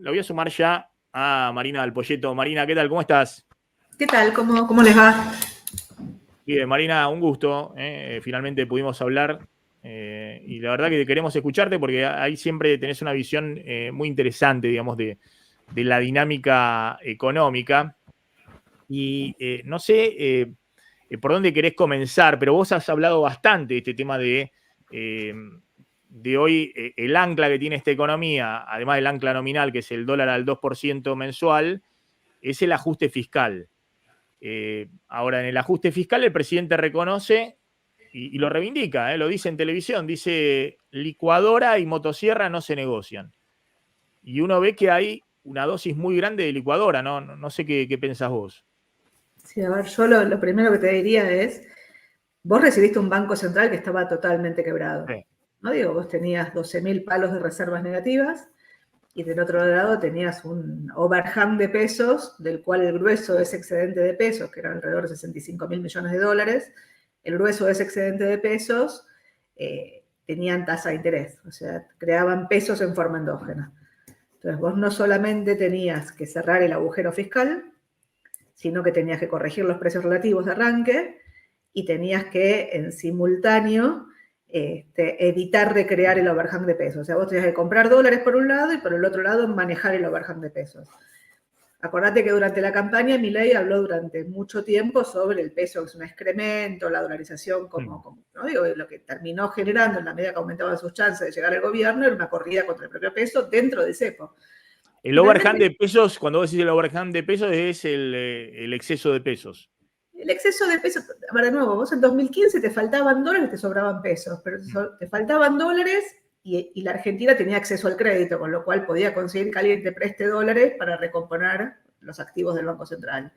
la voy a sumar ya a Marina del Poyeto. Marina, ¿qué tal? ¿Cómo estás? ¿Qué tal? ¿Cómo les va? Bien, Marina, un gusto. Finalmente pudimos hablar y la verdad que queremos escucharte porque ahí siempre tenés una visión muy interesante, digamos, de la dinámica económica. Y no sé por dónde querés comenzar, pero vos has hablado bastante de este tema de hoy, el ancla que tiene esta economía, además del ancla nominal, que es el dólar al 2% mensual, es el ajuste fiscal. Ahora, en el ajuste fiscal el presidente reconoce y lo reivindica, lo dice en televisión, dice licuadora y motosierra no se negocian. Y uno ve que hay una dosis muy grande de licuadora, no sé qué pensás vos. Sí, a ver, yo lo primero que te diría es, vos recibiste un banco central que estaba totalmente quebrado. Sí. ¿No? Digo, vos tenías 12.000 palos de reservas negativas y del otro lado tenías un overhang de pesos, del cual el grueso de ese excedente de pesos, que era alrededor de 65.000 millones de dólares, el grueso de ese excedente de pesos tenían tasa de interés, o sea, creaban pesos en forma endógena. Entonces vos no solamente tenías que cerrar el agujero fiscal, sino que tenías que corregir los precios relativos de arranque y tenías que, en simultáneo, evitar recrear el overhang de pesos. O sea, vos tenías que comprar dólares por un lado y por el otro lado manejar el overhang de pesos. Acordate que durante la campaña Milei habló durante mucho tiempo sobre el peso, que es un excremento, la dolarización, ¿no? Digo, lo que terminó generando en la medida que aumentaban sus chances de llegar al gobierno era una corrida contra el propio peso dentro del cepo. El overhang de pesos, cuando vos decís el overhang de pesos, es el exceso de pesos. El exceso de pesos, a ver, de nuevo, vos en 2015 te faltaban dólares y te sobraban pesos, pero te faltaban dólares y la Argentina tenía acceso al crédito, con lo cual podía conseguir que alguien te preste dólares para recomponer los activos del Banco Central.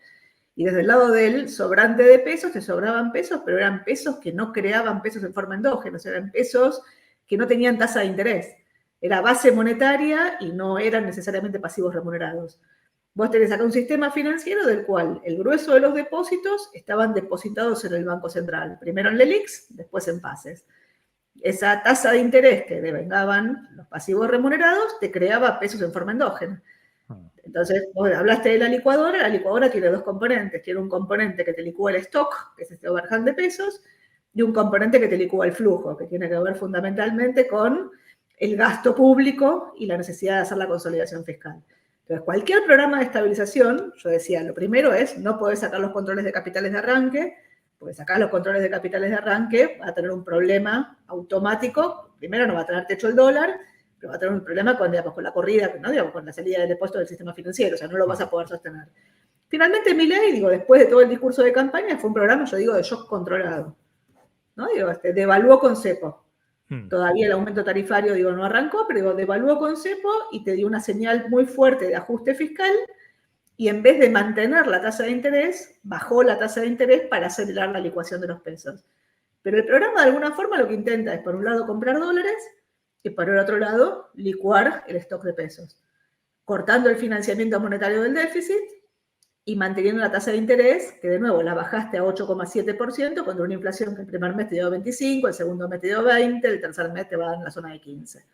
Y desde el lado del sobrante de pesos, te sobraban pesos, pero eran pesos que no creaban pesos en forma endógena, o sea, eran pesos que no tenían tasa de interés. Era base monetaria y no eran necesariamente pasivos remunerados. Vos tenés acá un sistema financiero del cual el grueso de los depósitos estaban depositados en el Banco Central, primero en LELIQs, después en PASES. Esa tasa de interés que devengaban los pasivos remunerados te creaba pesos en forma endógena. Entonces, vos hablaste de la licuadora tiene dos componentes. Tiene un componente que te licúa el stock, que es este overhang de pesos, y un componente que te licúa el flujo, que tiene que ver fundamentalmente con el gasto público y la necesidad de hacer la consolidación fiscal. Entonces, cualquier programa de estabilización, yo decía, lo primero es no poder sacar los controles de capitales de arranque, porque sacar los controles de capitales de arranque va a tener un problema automático. Primero no va a tener techo el dólar, pero va a tener un problema con, digamos, con la corrida, ¿no? Digamos, con la salida del depósito del sistema financiero, o sea, no lo vas a poder sostener. Finalmente, Milei, digo, después de todo el discurso de campaña, fue un programa, yo digo, de shock controlado, ¿no? Digo, devaluó con cepo. Todavía el aumento tarifario, digo, no arrancó, pero digo, devaluó con cepo y te dio una señal muy fuerte de ajuste fiscal y en vez de mantener la tasa de interés, bajó la tasa de interés para acelerar la licuación de los pesos. Pero el programa, de alguna forma, lo que intenta es, por un lado, comprar dólares y, por el otro lado, licuar el stock de pesos, cortando el financiamiento monetario del déficit y manteniendo la tasa de interés, que de nuevo la bajaste a 8,7%, cuando una inflación que el primer mes te dio 25, el segundo mes te dio 20, el tercer mes te va en la zona de 15.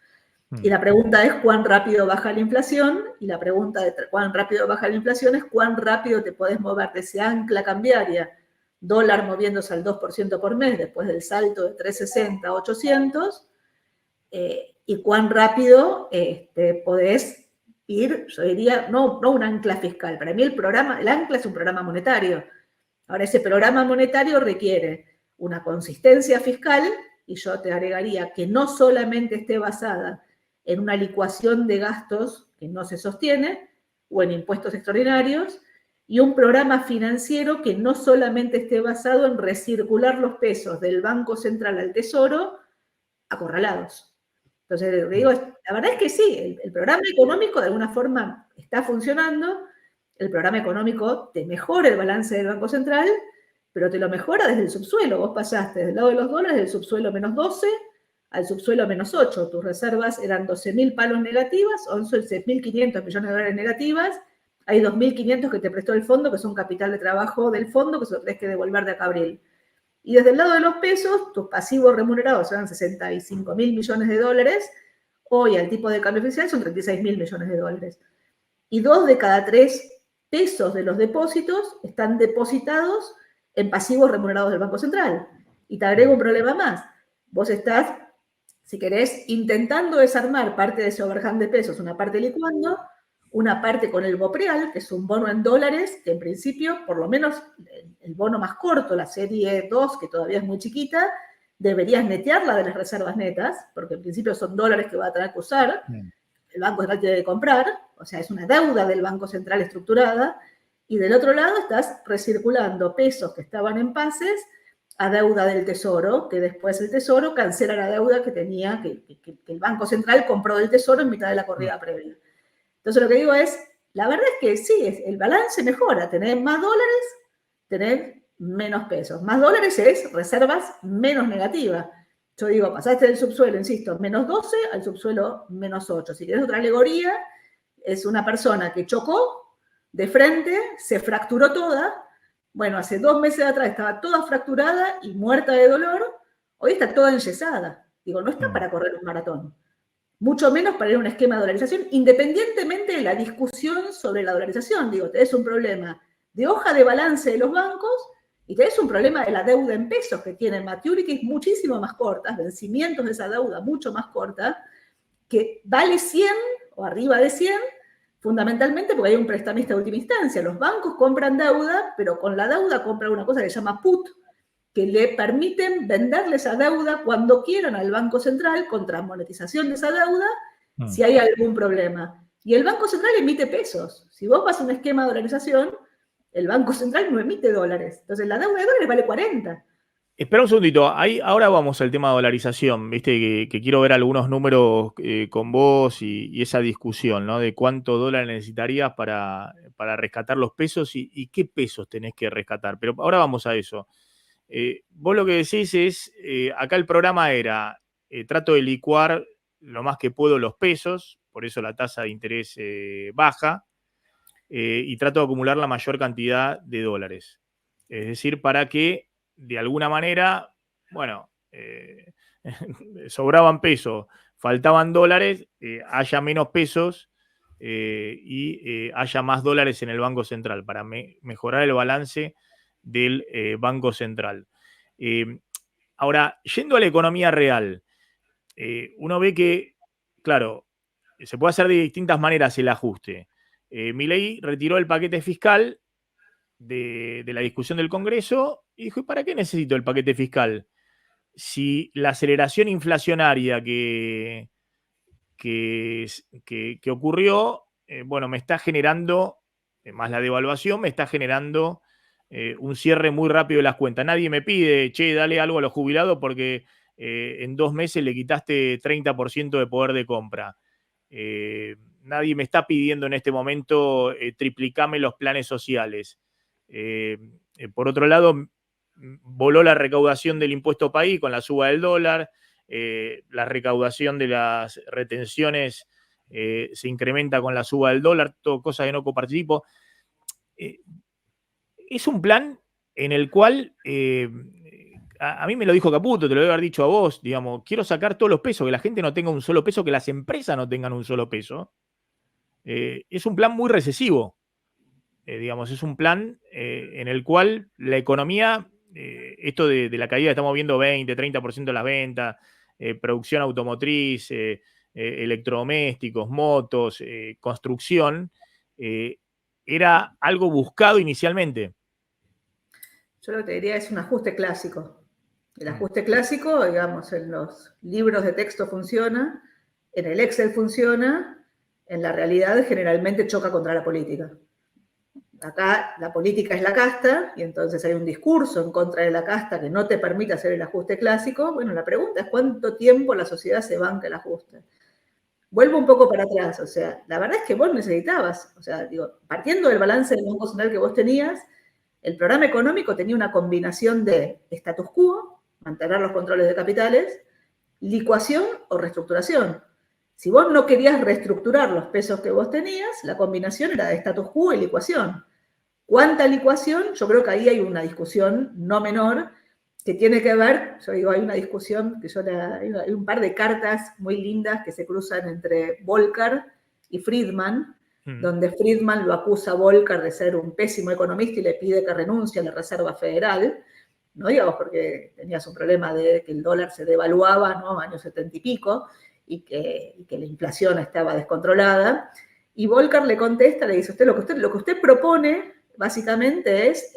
Y la pregunta es cuán rápido baja la inflación, y la pregunta de cuán rápido baja la inflación es cuán rápido te podés mover de ese ancla cambiaria, dólar moviéndose al 2% por mes, después del salto de 360 a 800, y cuán rápido podés ir, yo diría, no un ancla fiscal. Para mí el ancla es un programa monetario. Ahora, ese programa monetario requiere una consistencia fiscal, y yo te agregaría que no solamente esté basada en una licuación de gastos que no se sostiene, o en impuestos extraordinarios, y un programa financiero que no solamente esté basado en recircular los pesos del Banco Central al Tesoro acorralados. Entonces, digo, la verdad es que sí, el programa económico de alguna forma está funcionando, el programa económico te mejora el balance del Banco Central, pero te lo mejora desde el subsuelo. Vos pasaste del lado de los dólares del subsuelo menos 12 al subsuelo menos 8. Tus reservas eran 12.000 palos negativas, 11.500 millones de dólares negativas. Hay 2.500 que te prestó el fondo, que son capital de trabajo del fondo, que se lo tenés que devolver de acá a abril. Y desde el lado de los pesos, tus pasivos remunerados eran 65.000 millones de dólares, hoy al tipo de cambio oficial son 36.000 millones de dólares. y 2 de cada 3 pesos de los depósitos están depositados en pasivos remunerados del Banco Central. Y te agrego un problema más. Vos estás, si querés, intentando desarmar parte de ese overhang de pesos, una parte licuando, una parte con el BOPREAL, que es un bono en dólares, que en principio, por lo menos el bono más corto, la serie 2, que todavía es muy chiquita, deberías netearla de las reservas netas, porque en principio son dólares que va a tener que usar, el Banco Central tiene que comprar, o sea, es una deuda del Banco Central estructurada, y del otro lado estás recirculando pesos que estaban en pases a deuda del Tesoro, que después el Tesoro cancela la deuda que tenía, que el Banco Central compró del Tesoro en mitad de la corrida previa. Entonces lo que digo es, la verdad es que sí, el balance mejora, tener más dólares, tener menos pesos. Más dólares es reservas menos negativas. Yo digo, pasaste del subsuelo, insisto, menos 12 al subsuelo menos 8. Si querés otra alegoría, es una persona que chocó de frente, se fracturó toda. Bueno, hace 2 meses atrás estaba toda fracturada y muerta de dolor. Hoy está toda enyesada. Digo, no está para correr un maratón. Mucho menos para ir a un esquema de dolarización, independientemente de la discusión sobre la dolarización. Digo, tenés un problema de hoja de balance de los bancos y tenés un problema de la deuda en pesos, que tienen maturities muchísimo más cortas, vencimientos de esa deuda mucho más corta, que vale 100 o arriba de 100, fundamentalmente porque hay un prestamista de última instancia. Los bancos compran deuda, pero con la deuda compran una cosa que se llama put, que le permiten venderle esa deuda cuando quieran al Banco Central contra monetización de esa deuda si hay algún problema. Y el Banco Central emite pesos. Si vos vas a un esquema de dolarización, el Banco Central no emite dólares. Entonces la deuda de dólares vale 40. Espera un segundito, ahora vamos al tema de dolarización, viste que quiero ver algunos números con vos y esa discusión, ¿no? De cuánto dólar necesitarías para rescatar los pesos y qué pesos tenés que rescatar. Pero ahora vamos a eso. Vos lo que decís es, acá el programa era, trato de licuar lo más que puedo los pesos, por eso la tasa de interés baja, y trato de acumular la mayor cantidad de dólares. Es decir, para que de alguna manera, bueno, sobraban pesos, faltaban dólares, haya menos pesos y haya más dólares en el Banco Central para mejorar el balance del Banco Central. Ahora, yendo a la economía real, uno ve que, claro, se puede hacer de distintas maneras el ajuste. Milei retiró el paquete fiscal de la discusión del Congreso y dijo, ¿y para qué necesito el paquete fiscal? Si la aceleración inflacionaria que ocurrió, bueno, me está generando, más la devaluación, me está generando un cierre muy rápido de las cuentas. Nadie me pide, che, dale algo a los jubilados porque en 2 meses le quitaste 30% de poder de compra. Nadie me está pidiendo en este momento triplicame los planes sociales. Por otro lado, voló la recaudación del impuesto país con la suba del dólar, la recaudación de las retenciones se incrementa con la suba del dólar, todo cosas que no coparticipo. Es un plan en el cual a mí me lo dijo Caputo, te lo debe haber dicho a vos, digamos, quiero sacar todos los pesos, que la gente no tenga un solo peso, que las empresas no tengan un solo peso. Es un plan muy recesivo, digamos, es un plan en el cual la economía, esto de la caída, estamos viendo 20, 30% de las ventas, producción automotriz, electrodomésticos, motos, construcción, era algo buscado inicialmente. Yo lo que te diría es un ajuste clásico. El ajuste clásico, digamos, en los libros de texto funciona, en el Excel funciona, en la realidad generalmente choca contra la política. Acá la política es la casta y entonces hay un discurso en contra de la casta que no te permite hacer el ajuste clásico. Bueno, la pregunta es cuánto tiempo la sociedad se banca el ajuste. Vuelvo un poco para atrás, o sea, la verdad es que vos necesitabas, o sea, digo, partiendo del balance del Banco Central que vos tenías, el programa económico tenía una combinación de status quo, mantener los controles de capitales, licuación o reestructuración. Si vos no querías reestructurar los pesos que vos tenías, la combinación era de status quo y licuación. ¿Cuánta licuación? Yo creo que ahí hay una discusión no menor que tiene que ver, yo digo, hay una discusión, hay un par de cartas muy lindas que se cruzan entre Volcker y Friedman, donde Friedman lo acusa a Volcker de ser un pésimo economista y le pide que renuncie a la Reserva Federal, ¿no? Digamos, porque tenías un problema de que el dólar se devaluaba, ¿no? Años 70 y pico, y que la inflación estaba descontrolada. Y Volcker le contesta, le dice, lo que usted propone básicamente es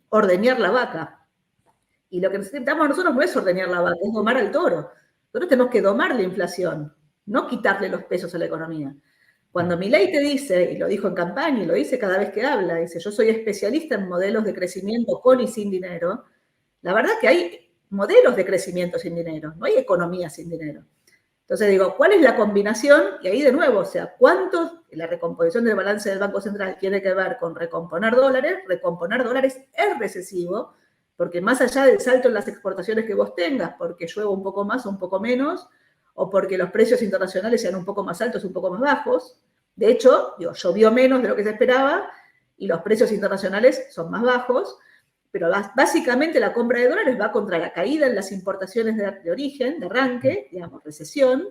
ordeñar la vaca. Y lo que necesitamos nosotros no es ordeñar la vaca, es domar al toro. Nosotros tenemos que domar la inflación, no quitarle los pesos a la economía. Cuando Milei te dice, y lo dijo en campaña, y lo dice cada vez que habla, dice, yo soy especialista en modelos de crecimiento con y sin dinero, la verdad que hay modelos de crecimiento sin dinero, no hay economía sin dinero. Entonces digo, ¿cuál es la combinación? Y ahí de nuevo, o sea, ¿cuánto la recomposición del balance del Banco Central tiene que ver con recomponer dólares? Recomponer dólares es recesivo, porque más allá del salto en las exportaciones que vos tengas, porque llueva un poco más o un poco menos, o porque los precios internacionales sean un poco más altos o un poco más bajos, de hecho, digo, llovió menos de lo que se esperaba y los precios internacionales son más bajos, pero básicamente la compra de dólares va contra la caída en las importaciones de origen, de arranque, digamos, recesión,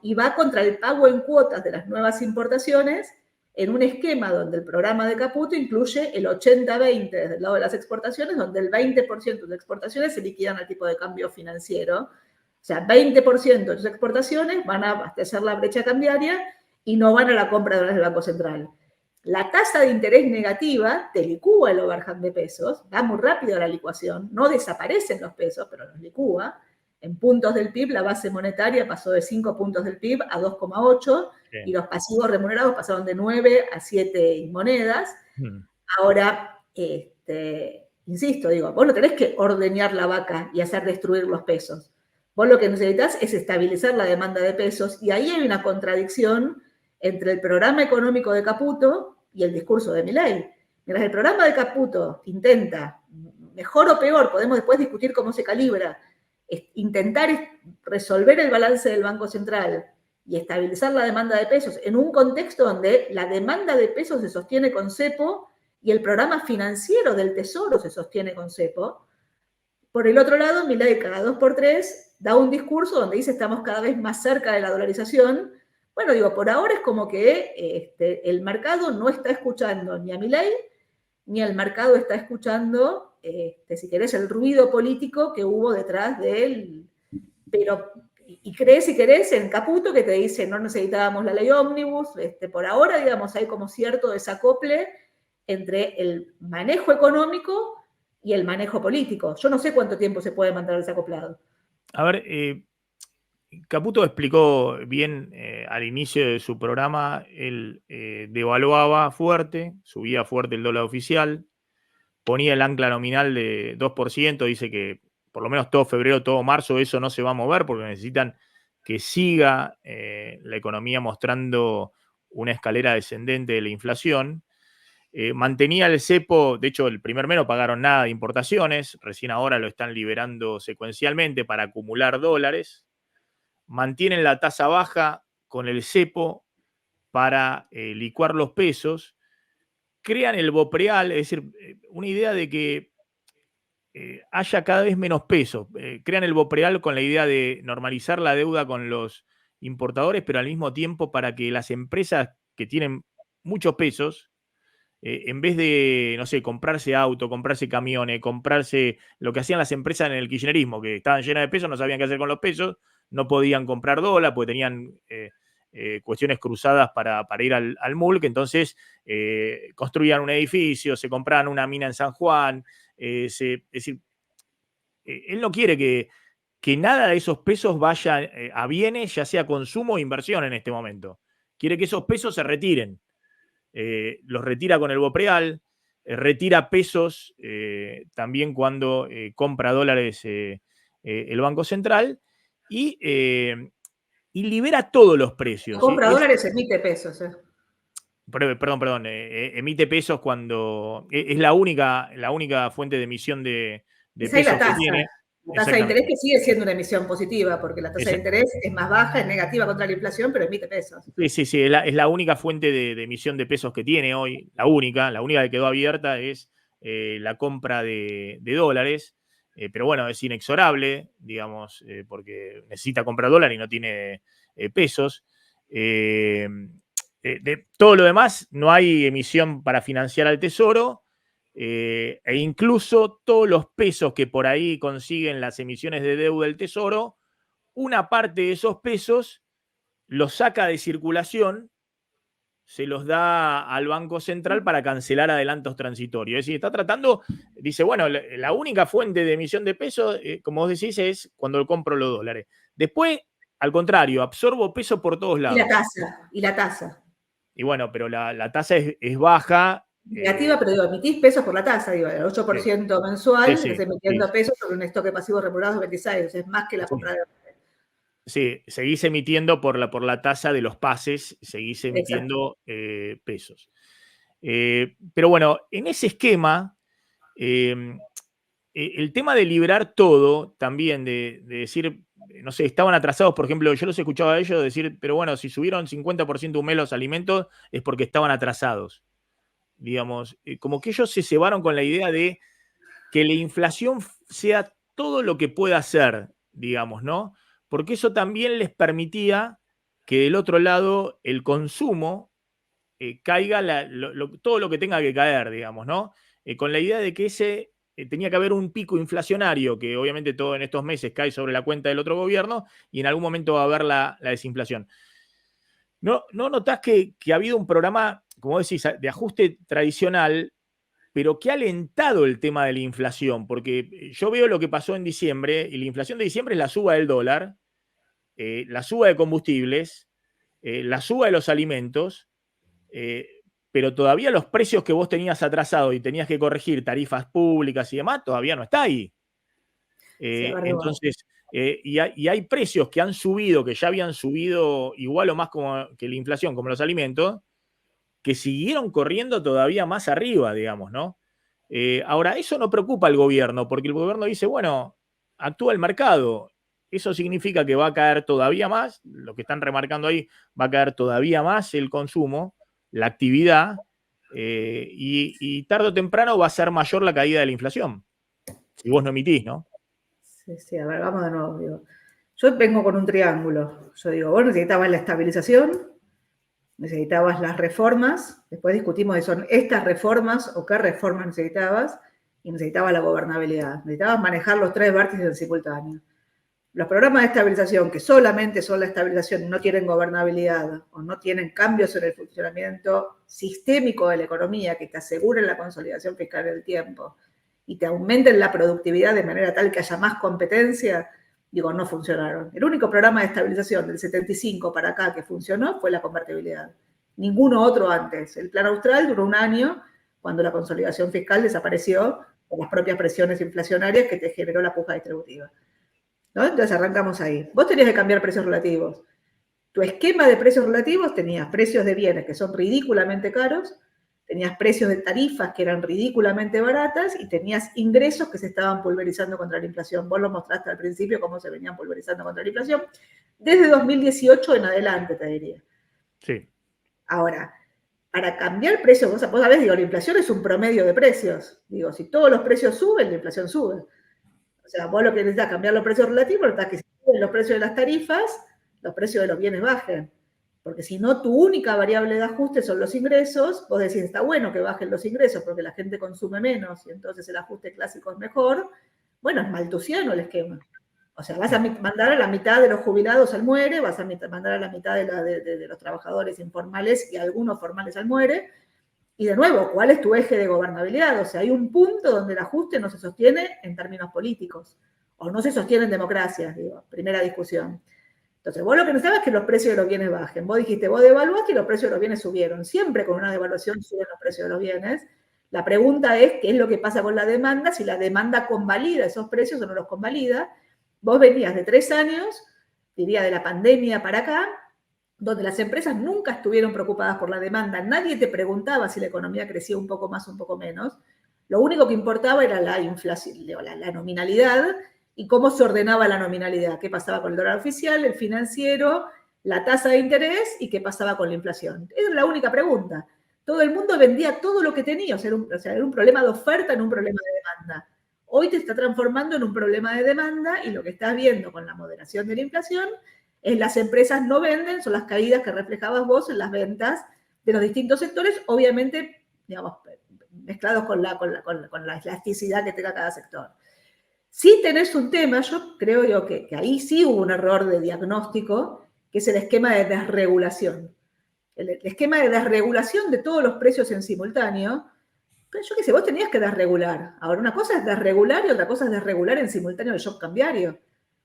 y va contra el pago en cuotas de las nuevas importaciones en un esquema donde el programa de Caputo incluye el 80-20 desde el lado de las exportaciones, donde el 20% de las exportaciones se liquidan al tipo de cambio financiero. O sea, 20% de sus exportaciones van a abastecer la brecha cambiaria y no van a la compra de dólares del Banco Central. La tasa de interés negativa te licúa el overhang de pesos, va muy rápido la licuación, no desaparecen los pesos, pero los licúa. En puntos del PIB, la base monetaria pasó de 5 puntos del PIB a 2,8 y los pasivos remunerados pasaron de 9 a 7 monedas. Ahora, insisto, digo, vos no tenés que ordeñar la vaca y hacer destruir los pesos. Vos lo que necesitas es estabilizar la demanda de pesos y ahí hay una contradicción entre el programa económico de Caputo y el discurso de Milei. Mientras el programa de Caputo intenta, mejor o peor, podemos después discutir cómo se calibra, intentar resolver el balance del Banco Central y estabilizar la demanda de pesos en un contexto donde la demanda de pesos se sostiene con cepo y el programa financiero del Tesoro se sostiene con cepo. Por el otro lado, Milei cada 2x3 da un discurso donde dice estamos cada vez más cerca de la dolarización. Bueno, digo, por ahora es como que el mercado no está escuchando ni a Milei, ni el mercado está escuchando, si querés, el ruido político que hubo detrás de él. Pero, y crees, si querés, en Caputo que te dice no necesitábamos la ley ómnibus. Por ahora, digamos, hay como cierto desacople entre el manejo económico y el manejo político. Yo no sé cuánto tiempo se puede mantener desacoplado. A ver, Caputo explicó bien al inicio de su programa, él devaluaba fuerte, subía fuerte el dólar oficial, ponía el ancla nominal de 2%, dice que por lo menos todo febrero, todo marzo eso no se va a mover porque necesitan que siga la economía mostrando una escalera descendente de la inflación. Mantenía el cepo, de hecho el primer mes no pagaron nada de importaciones, recién ahora lo están liberando secuencialmente para acumular dólares. Mantienen la tasa baja con el cepo para licuar los pesos, crean el BOPREAL, es decir, una idea de que haya cada vez menos pesos. Crean el BOPREAL con la idea de normalizar la deuda con los importadores, pero al mismo tiempo para que las empresas que tienen muchos pesos, en vez de, no sé, comprarse auto, comprarse camiones, comprarse lo que hacían las empresas en el kirchnerismo, que estaban llenas de pesos, no sabían qué hacer con los pesos, no podían comprar dólar porque tenían cuestiones cruzadas para ir al MULC, entonces construían un edificio, se compraban una mina en San Juan, es decir, él no quiere que nada de esos pesos vaya a bienes, ya sea consumo o inversión en este momento. Quiere que esos pesos se retiren. Los retira con el BOPREAL, retira pesos también cuando compra dólares el Banco Central y libera todos los precios. Compra dólares, emite pesos. Perdón, emite pesos cuando es la única fuente de emisión de pesos que tiene. La tasa de interés que sigue siendo una emisión positiva, porque la tasa de interés es más baja, es negativa contra la inflación, pero emite pesos. Sí, es la única fuente de emisión de pesos que tiene hoy, la única que quedó abierta es la compra de dólares, pero bueno, es inexorable, digamos, porque necesita comprar dólares y no tiene pesos. de todo lo demás, no hay emisión para financiar al Tesoro, e incluso todos los pesos que por ahí consiguen las emisiones de deuda del Tesoro, una parte de esos pesos los saca de circulación, se los da al Banco Central para cancelar adelantos transitorios. Es decir, está tratando, dice, bueno, la única fuente de emisión de pesos, como vos decís, es cuando compro los dólares. Después, al contrario, absorbo peso por todos lados. Y la tasa. Y bueno, pero la tasa es baja. Negativa, pero digo, emitís pesos por la tasa, digo, el 8% mensual, estás emitiendo pesos sobre un stock de pasivos remunerados de 26, es más que la compra de... Sí, seguís emitiendo por la tasa de los pases, seguís emitiendo pesos. Pero bueno, en ese esquema, el tema de liberar todo, también de decir, no sé, estaban atrasados, por ejemplo, yo los escuchaba a ellos decir, pero bueno, si subieron 50% un mes los alimentos es porque estaban atrasados. Digamos, como que ellos se cebaron con la idea de que la inflación sea todo lo que pueda ser, digamos, ¿no? Porque eso también les permitía que del otro lado el consumo caiga todo lo que tenga que caer, digamos, ¿no? Con la idea de que tenía que haber un pico inflacionario, que obviamente todo en estos meses cae sobre la cuenta del otro gobierno, y en algún momento va a haber la desinflación. ¿No notás que ha habido un programa, como decís, de ajuste tradicional, pero que ha alentado el tema de la inflación? Porque yo veo lo que pasó en diciembre, y la inflación de diciembre es la suba del dólar, la suba de combustibles, la suba de los alimentos, pero todavía los precios que vos tenías atrasados y tenías que corregir, tarifas públicas y demás, todavía no está ahí. Entonces, y hay precios que han subido, que ya habían subido igual o más que la inflación, como los alimentos, que siguieron corriendo todavía más arriba, digamos, ¿no? Ahora, eso no preocupa al gobierno, porque el gobierno dice, bueno, actúa el mercado. Eso significa que va a caer todavía más, lo que están remarcando ahí, va a caer todavía más el consumo, la actividad, y tarde o temprano va a ser mayor la caída de la inflación, si vos no emitís, ¿no? Sí, a ver, vamos de nuevo. Digo. Yo vengo con un triángulo. Yo digo, vos necesitabas la estabilización, necesitabas las reformas, después discutimos si son estas reformas o qué reformas necesitabas, y necesitabas la gobernabilidad. Necesitabas manejar los tres vértices en simultáneo. Los programas de estabilización, que solamente son la estabilización y no tienen gobernabilidad o no tienen cambios en el funcionamiento sistémico de la economía que te aseguren la consolidación fiscal en el tiempo y te aumenten la productividad de manera tal que haya más competencia, digo, no funcionaron. El único programa de estabilización del 75 para acá que funcionó fue la convertibilidad. Ninguno otro antes. El plan austral duró un año cuando la consolidación fiscal desapareció por las propias presiones inflacionarias que te generó la puja distributiva. ¿No? Entonces arrancamos ahí. Vos tenías que cambiar precios relativos. Tu esquema de precios relativos tenías precios de bienes que son ridículamente caros, tenías precios de tarifas que eran ridículamente baratas y tenías ingresos que se estaban pulverizando contra la inflación. Vos lo mostraste al principio cómo se venían pulverizando contra la inflación. Desde 2018 en adelante, te diría. Sí. Ahora, para cambiar precios, vos sabés, digo, la inflación es un promedio de precios. Digo, si todos los precios suben, la inflación sube. O sea, vos lo que necesitas cambiar los precios relativos, necesitas que si suben los precios de las tarifas, los precios de los bienes bajen. Porque si no, tu única variable de ajuste son los ingresos, vos decís, está bueno que bajen los ingresos porque la gente consume menos y entonces el ajuste clásico es mejor. Bueno, es malthusiano el esquema. O sea, vas a mandar a la mitad de los jubilados al muere, vas a mandar a la mitad de los trabajadores informales y algunos formales al muere. Y de nuevo, ¿cuál es tu eje de gobernabilidad? O sea, hay un punto donde el ajuste no se sostiene en términos políticos, o no se sostiene en democracia, digo, primera discusión. Entonces, vos lo que necesitabas es que los precios de los bienes bajen. Vos dijiste, vos devaluaste y los precios de los bienes subieron. Siempre con una devaluación suben los precios de los bienes. La pregunta es, ¿qué es lo que pasa con la demanda? Si la demanda convalida esos precios o no los convalida. Vos venías de 3 años, diría de la pandemia para acá, donde las empresas nunca estuvieron preocupadas por la demanda, nadie te preguntaba si la economía crecía un poco más o un poco menos, lo único que importaba era la inflación, la nominalidad y cómo se ordenaba la nominalidad, qué pasaba con el dólar oficial, el financiero, la tasa de interés y qué pasaba con la inflación. Esa era la única pregunta. Todo el mundo vendía todo lo que tenía, o sea, era un problema de oferta en un problema de demanda. Hoy te está transformando en un problema de demanda y lo que estás viendo con la moderación de la inflación es las empresas no venden, son las caídas que reflejabas vos en las ventas de los distintos sectores, obviamente, digamos, mezclados con la elasticidad que tenga cada sector. Si tenés un tema, yo creo que ahí sí hubo un error de diagnóstico, que es el esquema de desregulación. El esquema de desregulación de todos los precios en simultáneo. Pero yo qué sé, vos tenías que desregular. Ahora, una cosa es desregular y otra cosa es desregular en simultáneo el shock cambiario.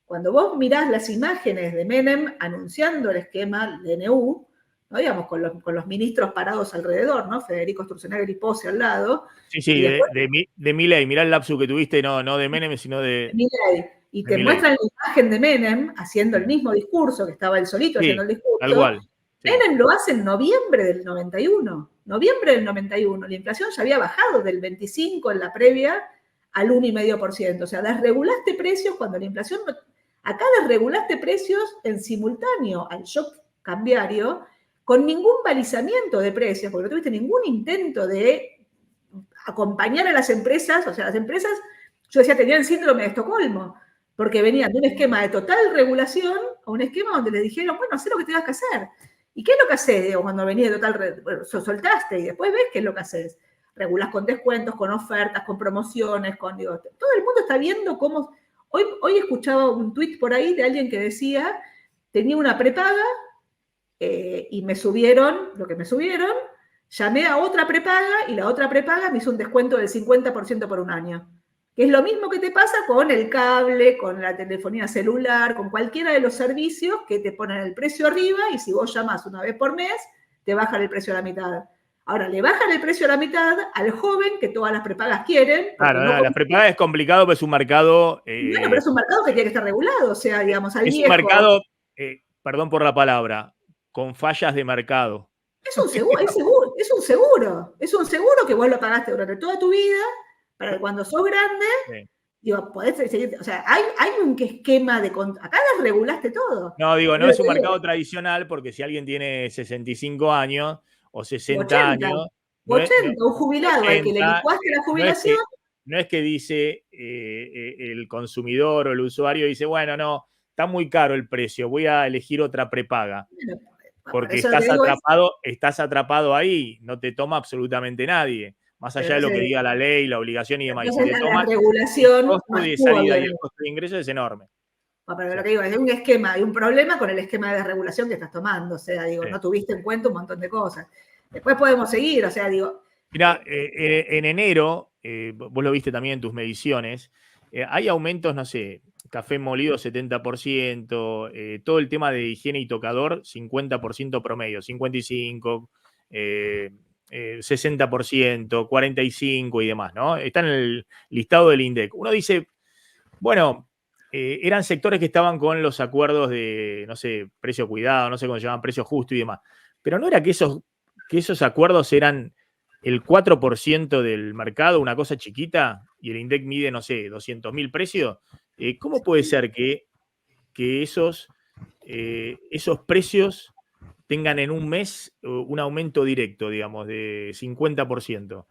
Cuando vos mirás las imágenes de Menem anunciando el esquema DNU, ¿no? Digamos, con los ministros parados alrededor, ¿no? Federico Sturzenegger y Pose al lado. Sí, de Milei. Mirá el lapsus que tuviste, no de Menem, sino de Milei. Y te Milei. muestran la imagen de Menem haciendo el mismo discurso, que estaba él solito haciendo el discurso. Tal cual. Sí. Menem lo hace en noviembre del 91. Noviembre del 91. La inflación ya había bajado del 25 en la previa al 1,5%. O sea, desregulaste precios cuando la inflación... Acá desregulaste precios en simultáneo al shock cambiario con ningún balizamiento de precios, porque no tuviste ningún intento de acompañar a las empresas. O sea, las empresas, yo decía, tenían síndrome de Estocolmo, porque venían de un esquema de total regulación a un esquema donde les dijeron, bueno, haz lo que tengas que hacer. ¿Y qué es lo que haces, digo, cuando venís de total, bueno, soltaste y después ves qué es lo que haces? Regulás con descuentos, con ofertas, con promociones, digo, todo el mundo está viendo cómo... Hoy escuchaba un tuit por ahí de alguien que decía, tenía una prepaga y me subieron lo que me subieron, llamé a otra prepaga y la otra prepaga me hizo un descuento del 50% por un año. Que es lo mismo que te pasa con el cable, con la telefonía celular, con cualquiera de los servicios que te ponen el precio arriba y si vos llamás una vez por mes, te bajan el precio a la mitad. Ahora, le bajan el precio a la mitad al joven que todas las prepagas quieren. Claro, no, las prepagas es complicado, pero es un mercado... Bueno, pero es un mercado que tiene que estar regulado, o sea, digamos, al viejo... Es un mercado, perdón por la palabra, con fallas de mercado. Es un seguro que vos lo pagaste durante toda tu vida, para que cuando sos grande, digo, podés seguir, o sea, hay un esquema de... Acá desregulaste todo. No, digo, no es un mercado tradicional, porque si alguien tiene 65 años o 60 años... 80, un jubilado 80, al que le licuaste la jubilación... No es que dice el consumidor o el usuario, dice, bueno, no, está muy caro el precio, voy a elegir otra prepaga. Porque estás atrapado ahí, no te toma absolutamente nadie, más allá de lo que diga la ley, la obligación y demás. Y si te toma, regulación, el costo de salida y el costo de ingreso es enorme. Pero lo que digo, es un esquema, hay un problema con el esquema de desregulación que estás tomando, o sea, digo, no tuviste en cuenta un montón de cosas. Después podemos seguir, o sea, digo... Mira, en enero, vos lo viste también en tus mediciones, hay aumentos, no sé, café molido 70%, todo el tema de higiene y tocador 50% promedio, 55%, 60%, 45% y demás, ¿no? Está en el listado del INDEC. Uno dice, bueno, eran sectores que estaban con los acuerdos de, no sé, precio cuidado, no sé cómo se llaman, precio justo y demás. Pero no era que esos acuerdos eran el 4% del mercado, una cosa chiquita, y el INDEC mide, no sé, 200.000 precios. ¿Cómo puede ser que esos precios tengan en un mes un aumento directo, digamos, de 50%?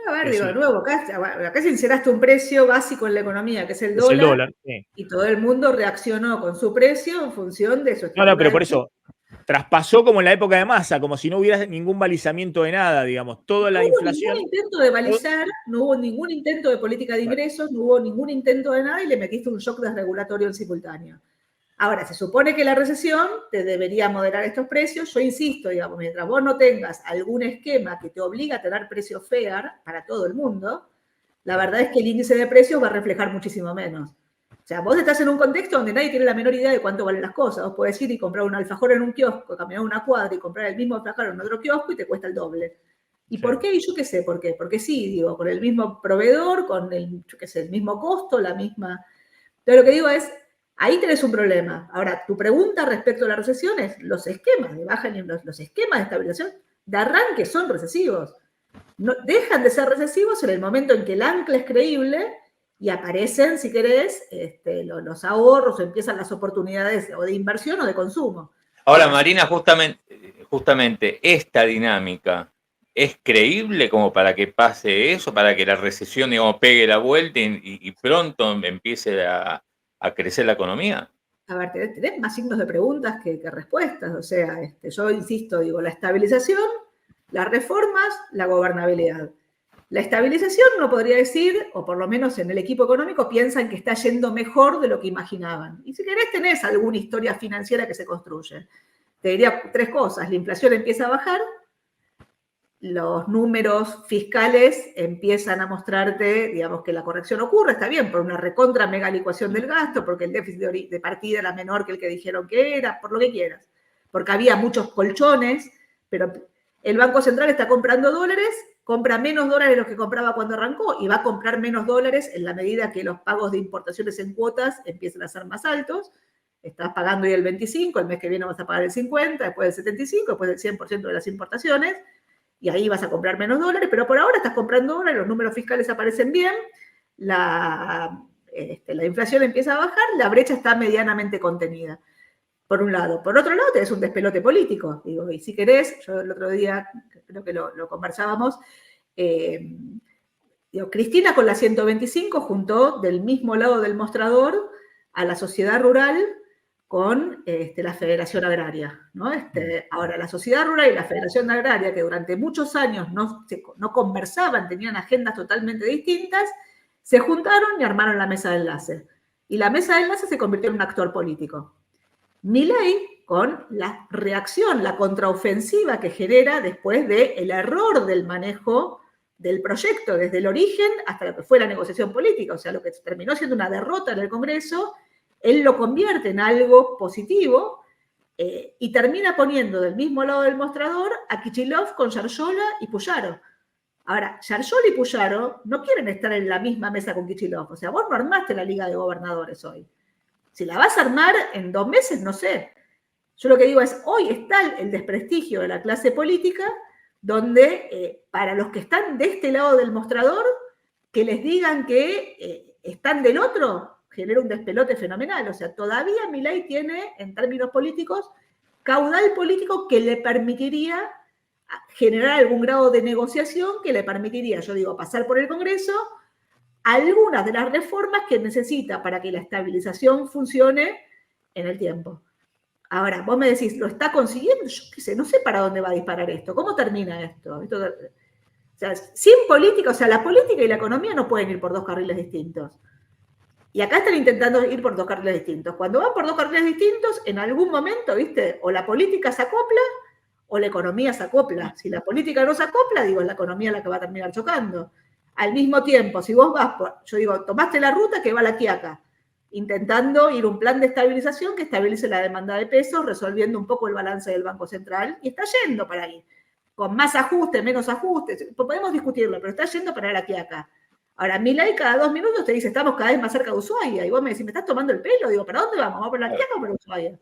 A ver, digo, de nuevo, acá sinceraste un precio básico en la economía, que es el dólar. Es el dólar, sí. Y todo el mundo reaccionó con su precio en función de su... No, pero por eso, traspasó como en la época de Massa, como si no hubiera ningún balizamiento de nada, digamos. Toda la inflación... No hubo ningún intento de balizar, no hubo ningún intento de política de ingresos, no hubo ningún intento de nada y le metiste un shock desregulatorio en simultáneo. Ahora, se supone que la recesión te debería moderar estos precios. Yo insisto, digamos, mientras vos no tengas algún esquema que te obliga a tener precios fair para todo el mundo, la verdad es que el índice de precios va a reflejar muchísimo menos. O sea, vos estás en un contexto donde nadie tiene la menor idea de cuánto valen las cosas. Vos podés ir y comprar un alfajor en un kiosco, caminar una cuadra y comprar el mismo alfajor en otro kiosco y te cuesta el doble. ¿Y por qué? Y yo qué sé por qué. Porque sí, digo, con el mismo proveedor, con el, yo qué sé, el mismo costo, la misma... Entonces lo que digo es, ahí tenés un problema. Ahora, tu pregunta respecto a la recesión es, los esquemas de baja, los esquemas de estabilización de arranque son recesivos. No, dejan de ser recesivos en el momento en que el ancla es creíble y aparecen, si querés, los ahorros o empiezan las oportunidades o de inversión o de consumo. Ahora, Marina, justamente esta dinámica, ¿es creíble como para que pase eso, para que la recesión, digamos, pegue la vuelta y pronto empiece a crecer la economía? A ver, tenés más signos de preguntas que respuestas. O sea, yo insisto, digo, la estabilización, las reformas, la gobernabilidad. La estabilización uno podría decir, o por lo menos en el equipo económico, piensan que está yendo mejor de lo que imaginaban. Y si querés tenés alguna historia financiera que se construye. Te diría 3 cosas. La inflación empieza a bajar, los números fiscales empiezan a mostrarte, digamos, que la corrección ocurre, está bien, por una recontra mega licuación del gasto, porque el déficit de partida era menor que el que dijeron que era, por lo que quieras, porque había muchos colchones, pero el Banco Central está comprando dólares, compra menos dólares de los que compraba cuando arrancó y va a comprar menos dólares en la medida que los pagos de importaciones en cuotas empiecen a ser más altos. Estás pagando hoy el 25, el mes que viene vas a pagar el 50, después el 75, después el 100% de las importaciones, y ahí vas a comprar menos dólares, pero por ahora estás comprando dólares, los números fiscales aparecen bien, la inflación empieza a bajar, la brecha está medianamente contenida, por un lado. Por otro lado, tenés un despelote político, digo, y si querés, yo el otro día, creo que lo conversábamos, Cristina con la 125 juntó del mismo lado del mostrador a la sociedad rural con la Federación Agraria, ¿no? Ahora, la sociedad rural y la Federación Agraria, que durante muchos años no conversaban, tenían agendas totalmente distintas, se juntaron y armaron la mesa de enlace. Y la mesa de enlace se convirtió en un actor polítilo. Milei, con la reacción, la contraofensiva que genera después del error del manejo del proyecto, desde el origen hasta lo que fue la negociación política, o sea, lo que terminó siendo una derrota en el Congreso, él lo convierte en algo positivo y termina poniendo del mismo lado del mostrador a Kicillof con Yarlora y Puyaro. Ahora, Yarlora y Puyaro no quieren estar en la misma mesa con Kicillof. O sea, vos no armaste la Liga de Gobernadores hoy. Si la vas a armar en 2 meses, no sé. Yo lo que digo es, hoy está el desprestigio de la clase política, donde para los que están de este lado del mostrador, que les digan que están del otro, genera un despelote fenomenal. O sea, todavía Milei tiene, en términos políticos, caudal político que le permitiría generar algún grado de negociación que le permitiría, yo digo, pasar por el Congreso algunas de las reformas que necesita para que la estabilización funcione en el tiempo. Ahora, vos me decís, ¿lo está consiguiendo? Yo qué sé, no sé para dónde va a disparar esto. ¿Cómo termina esto? O sea, sin política, o sea, la política y la economía no pueden ir por 2 carriles distintos. Y acá están intentando ir por 2 carriles distintos. Cuando van por 2 carriles distintos, en algún momento, ¿viste? O la política se acopla o la economía se acopla. Si la política no se acopla, digo, es la economía la que va a terminar chocando. Al mismo tiempo, si vos vas, yo digo, tomaste la ruta que va a la Quiaca, intentando ir un plan de estabilización que estabilice la demanda de pesos, resolviendo un poco el balance del Banco Central, y está yendo para ahí. Con más ajustes, menos ajustes, podemos discutirlo, pero está yendo para la Quiaca. Ahora, Milei cada 2 minutos te dice, estamos cada vez más cerca de Ushuaia, y vos me decís, ¿me estás tomando el pelo? Digo, ¿para dónde vamos? ¿Vamos por la Quiaca o por Ushuaia?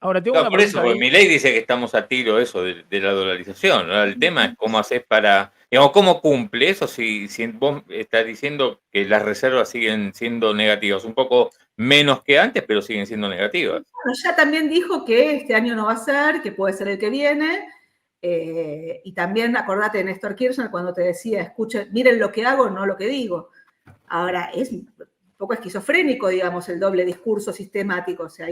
Ahora, tengo una por eso, pregunta porque ahí. Milei dice que estamos a tiro eso de la dolarización, ¿no? El tema es cómo haces para, digamos, cómo cumple eso si vos estás diciendo que las reservas siguen siendo negativas, un poco menos que antes, pero siguen siendo negativas. Bueno, ya también dijo que este año no va a ser, que puede ser el que viene, y también acordate de Néstor Kirchner cuando te decía, escuchen, miren lo que hago, no lo que digo. Ahora, es un poco esquizofrénico, digamos, el doble discurso sistemático. O sea,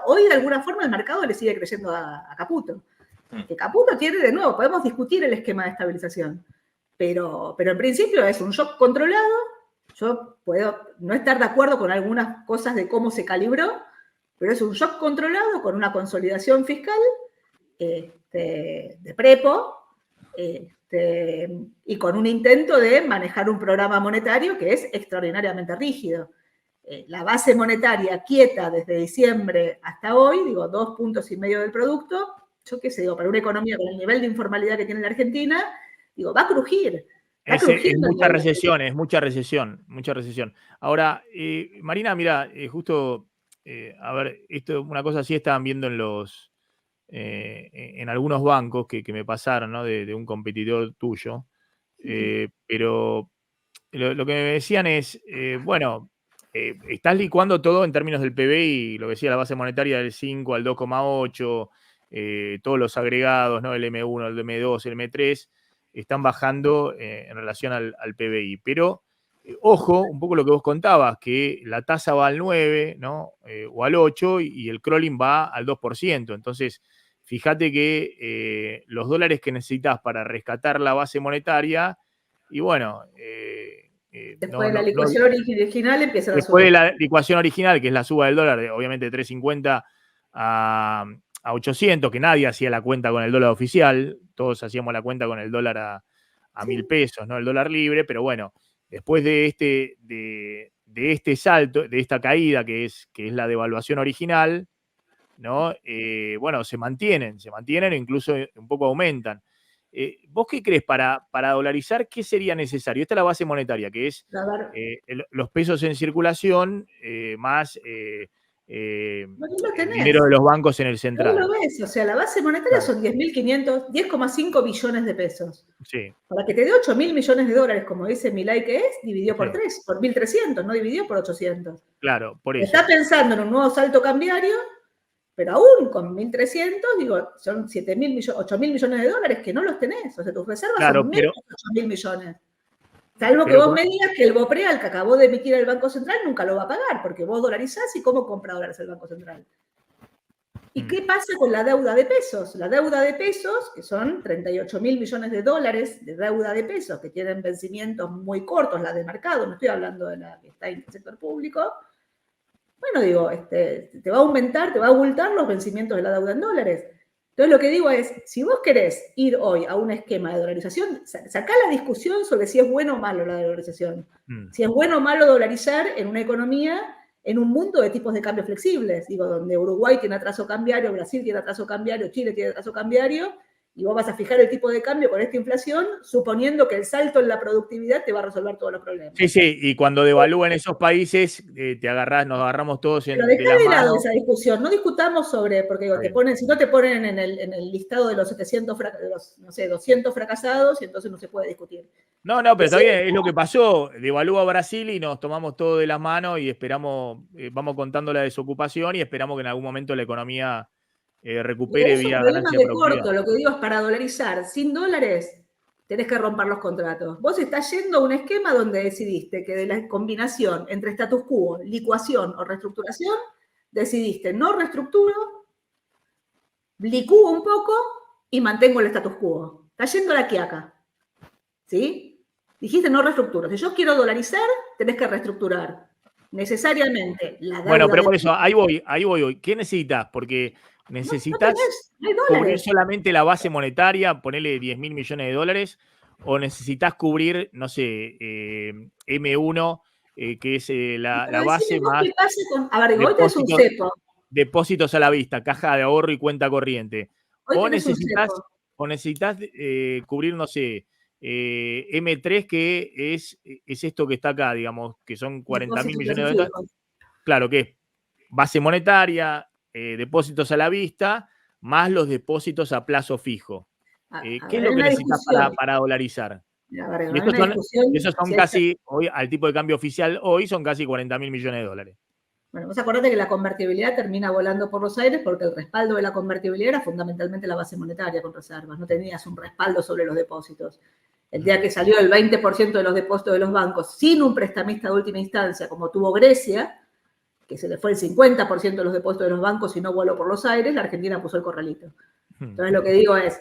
hoy de alguna forma el mercado le sigue creyendo a Caputo. Que Caputo tiene, de nuevo, podemos discutir el esquema de estabilización, pero en principio es un shock controlado. Yo puedo no estar de acuerdo con algunas cosas de cómo se calibró, pero es un shock controlado con una consolidación fiscal de prepo, y con un intento de manejar un programa monetario que es extraordinariamente rígido. La base monetaria quieta desde diciembre hasta hoy, digo, 2,5 puntos del producto, yo qué sé, digo, para una economía con el nivel de informalidad que tiene la Argentina, digo, va a crujir. Es mucha recesión, mucha recesión. Ahora, Marina, mira, justo, a ver, esto, una cosa así estaban viendo en algunos bancos que me pasaron, ¿no? De un competidor tuyo. Pero lo que me decían es, bueno, estás licuando todo en términos del PBI, lo que decía la base monetaria del 5 al 2,8, todos los agregados, ¿no? El M1, el M2, el M3, están bajando en relación al PBI. Pero Ojo, un poco lo que vos contabas, que la tasa va al 9, ¿no? O al 8 y el crawling va al 2%. Entonces, fíjate que los dólares que necesitas para rescatar la base monetaria, y bueno, después de la licuación original empieza a subir. Después de la licuación original, que es la suba del dólar, obviamente de 3.50 a 800, que nadie hacía la cuenta con el dólar oficial, todos hacíamos la cuenta con el dólar a 1.000 pesos, ¿no? El dólar libre, pero bueno, después de este salto, de esta caída que es la devaluación original, ¿no? Bueno, se mantienen o incluso un poco aumentan. ¿Vos qué crees para dolarizar? ¿Qué sería necesario? Esta es la base monetaria, que es los pesos en circulación más el dinero de los bancos en el central. No lo ves, o sea, la base monetaria son 10,5 billones de pesos. Sí. Para que te dé 8.000 millones de dólares, como dice Milei que es, dividió por 3, por 1.300, no dividió por 800. Claro, por eso. Está pensando en un nuevo salto cambiario, pero aún con 1.300, digo, son 8.000 millones de dólares que no los tenés. O sea, tus reservas son menos de 8.000 millones. Salvo que vos me digas que el BOPREAL que acabó de emitir el Banco Central nunca lo va a pagar, porque vos dolarizás y ¿cómo compra dólares el Banco Central? ¿Y qué pasa con la deuda de pesos? La deuda de pesos, que son 38.000 millones de dólares de deuda de pesos, que tienen vencimientos muy cortos, la de mercado, no estoy hablando de la que está en el sector público. Bueno, digo, te va a aumentar, te va a abultar los vencimientos de la deuda en dólares. Entonces, lo que digo es, si vos querés ir hoy a un esquema de dolarización, sacá la discusión sobre si es bueno o malo la dolarización. Si es bueno o malo dolarizar en una economía, en un mundo de tipos de cambio flexibles. Digo, donde Uruguay tiene atraso cambiario, Brasil tiene atraso cambiario, Chile tiene atraso cambiario, y vos vas a fijar el tipo de cambio con esta inflación, suponiendo que el salto en la productividad te va a resolver todos los problemas. Sí, y cuando devalúan esos países, nos agarramos todos en de la mano. Lado esa discusión, no discutamos sobre, porque digo, si no te ponen en el listado de los 700, de los, no sé, 200 fracasados, y entonces no se puede discutir. No, pero todavía es lo que pasó, devalúa Brasil y nos tomamos todo de las manos y esperamos, vamos contando la desocupación y esperamos que en algún momento la economía recupere vía ganancia de productividad. Corto, lo que digo es para dolarizar sin dólares tenés que romper los contratos. Vos estás yendo a un esquema donde decidiste que de la combinación entre status quo, licuación o reestructuración, decidiste no reestructuro, licúo un poco y mantengo el status quo. Estás yendo a la quiaca. ¿Sí? Dijiste no reestructuro. Si yo quiero dolarizar, tenés que reestructurar. Necesariamente la deuda. Bueno, pero por eso, ahí voy hoy. ¿Qué necesitas? Porque necesitas cubrir solamente la base monetaria, ponerle 10.000 millones de dólares, o necesitas cubrir, no sé, M1, que es la base más. ¿Qué pasa con, a ver, hoy tenés un cepo. Depósitos a la vista, caja de ahorro y cuenta corriente. O necesitas cubrir, no sé, M3, que es esto que está acá, digamos, que son 40.000 millones de dólares. Claro, que es base monetaria, depósitos a la vista, más los depósitos a plazo fijo. ¿Qué es lo que necesitas para dolarizar? Esos son casi, hoy, al tipo de cambio oficial hoy, son casi 40.000 millones de dólares. Bueno, vos acordate que la convertibilidad termina volando por los aires porque el respaldo de la convertibilidad era fundamentalmente la base monetaria con reservas. No tenías un respaldo sobre los depósitos. El día que salió el 20% de los depósitos de los bancos sin un prestamista de última instancia, como tuvo Grecia, que se le fue el 50% de los depósitos de los bancos y no voló por los aires, la Argentina puso el corralito. Entonces lo que digo es,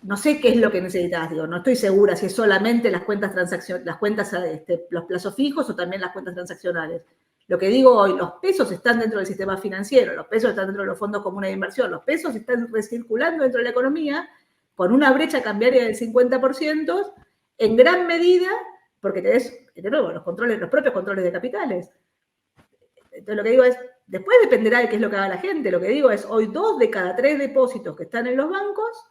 no sé qué es lo que necesitas, digo, no estoy segura si es solamente las cuentas los plazos fijos o también las cuentas transaccionales. Lo que digo hoy, los pesos están dentro del sistema financiero, los pesos están dentro de los fondos comunes de inversión, los pesos están recirculando dentro de la economía con una brecha cambiaria del 50%, en gran medida porque tenés, de nuevo, los propios controles de capitales. Entonces lo que digo es, después dependerá de qué es lo que haga la gente. Lo que digo es, hoy 2 de cada 3 depósitos que están en los bancos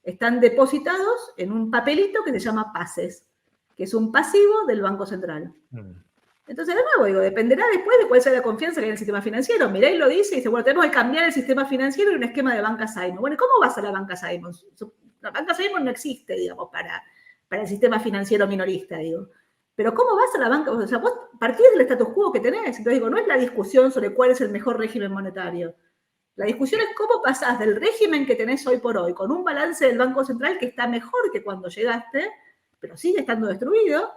están depositados en un papelito que se llama PASES, que es un pasivo del Banco Central. Entonces, de nuevo, digo, dependerá después de cuál sea la confianza que hay en el sistema financiero. Milei lo dice y dice, bueno, tenemos que cambiar el sistema financiero y un esquema de banca Simon. Bueno, ¿cómo vas a la banca Simon? La banca Simon no existe, digamos, para el sistema financiero minorista, digo. Pero ¿cómo vas a la banca? O sea, vos partís del status quo que tenés. Entonces, digo, no es la discusión sobre cuál es el mejor régimen monetario. La discusión es cómo pasás del régimen que tenés hoy por hoy, con un balance del Banco Central que está mejor que cuando llegaste, pero sigue estando destruido,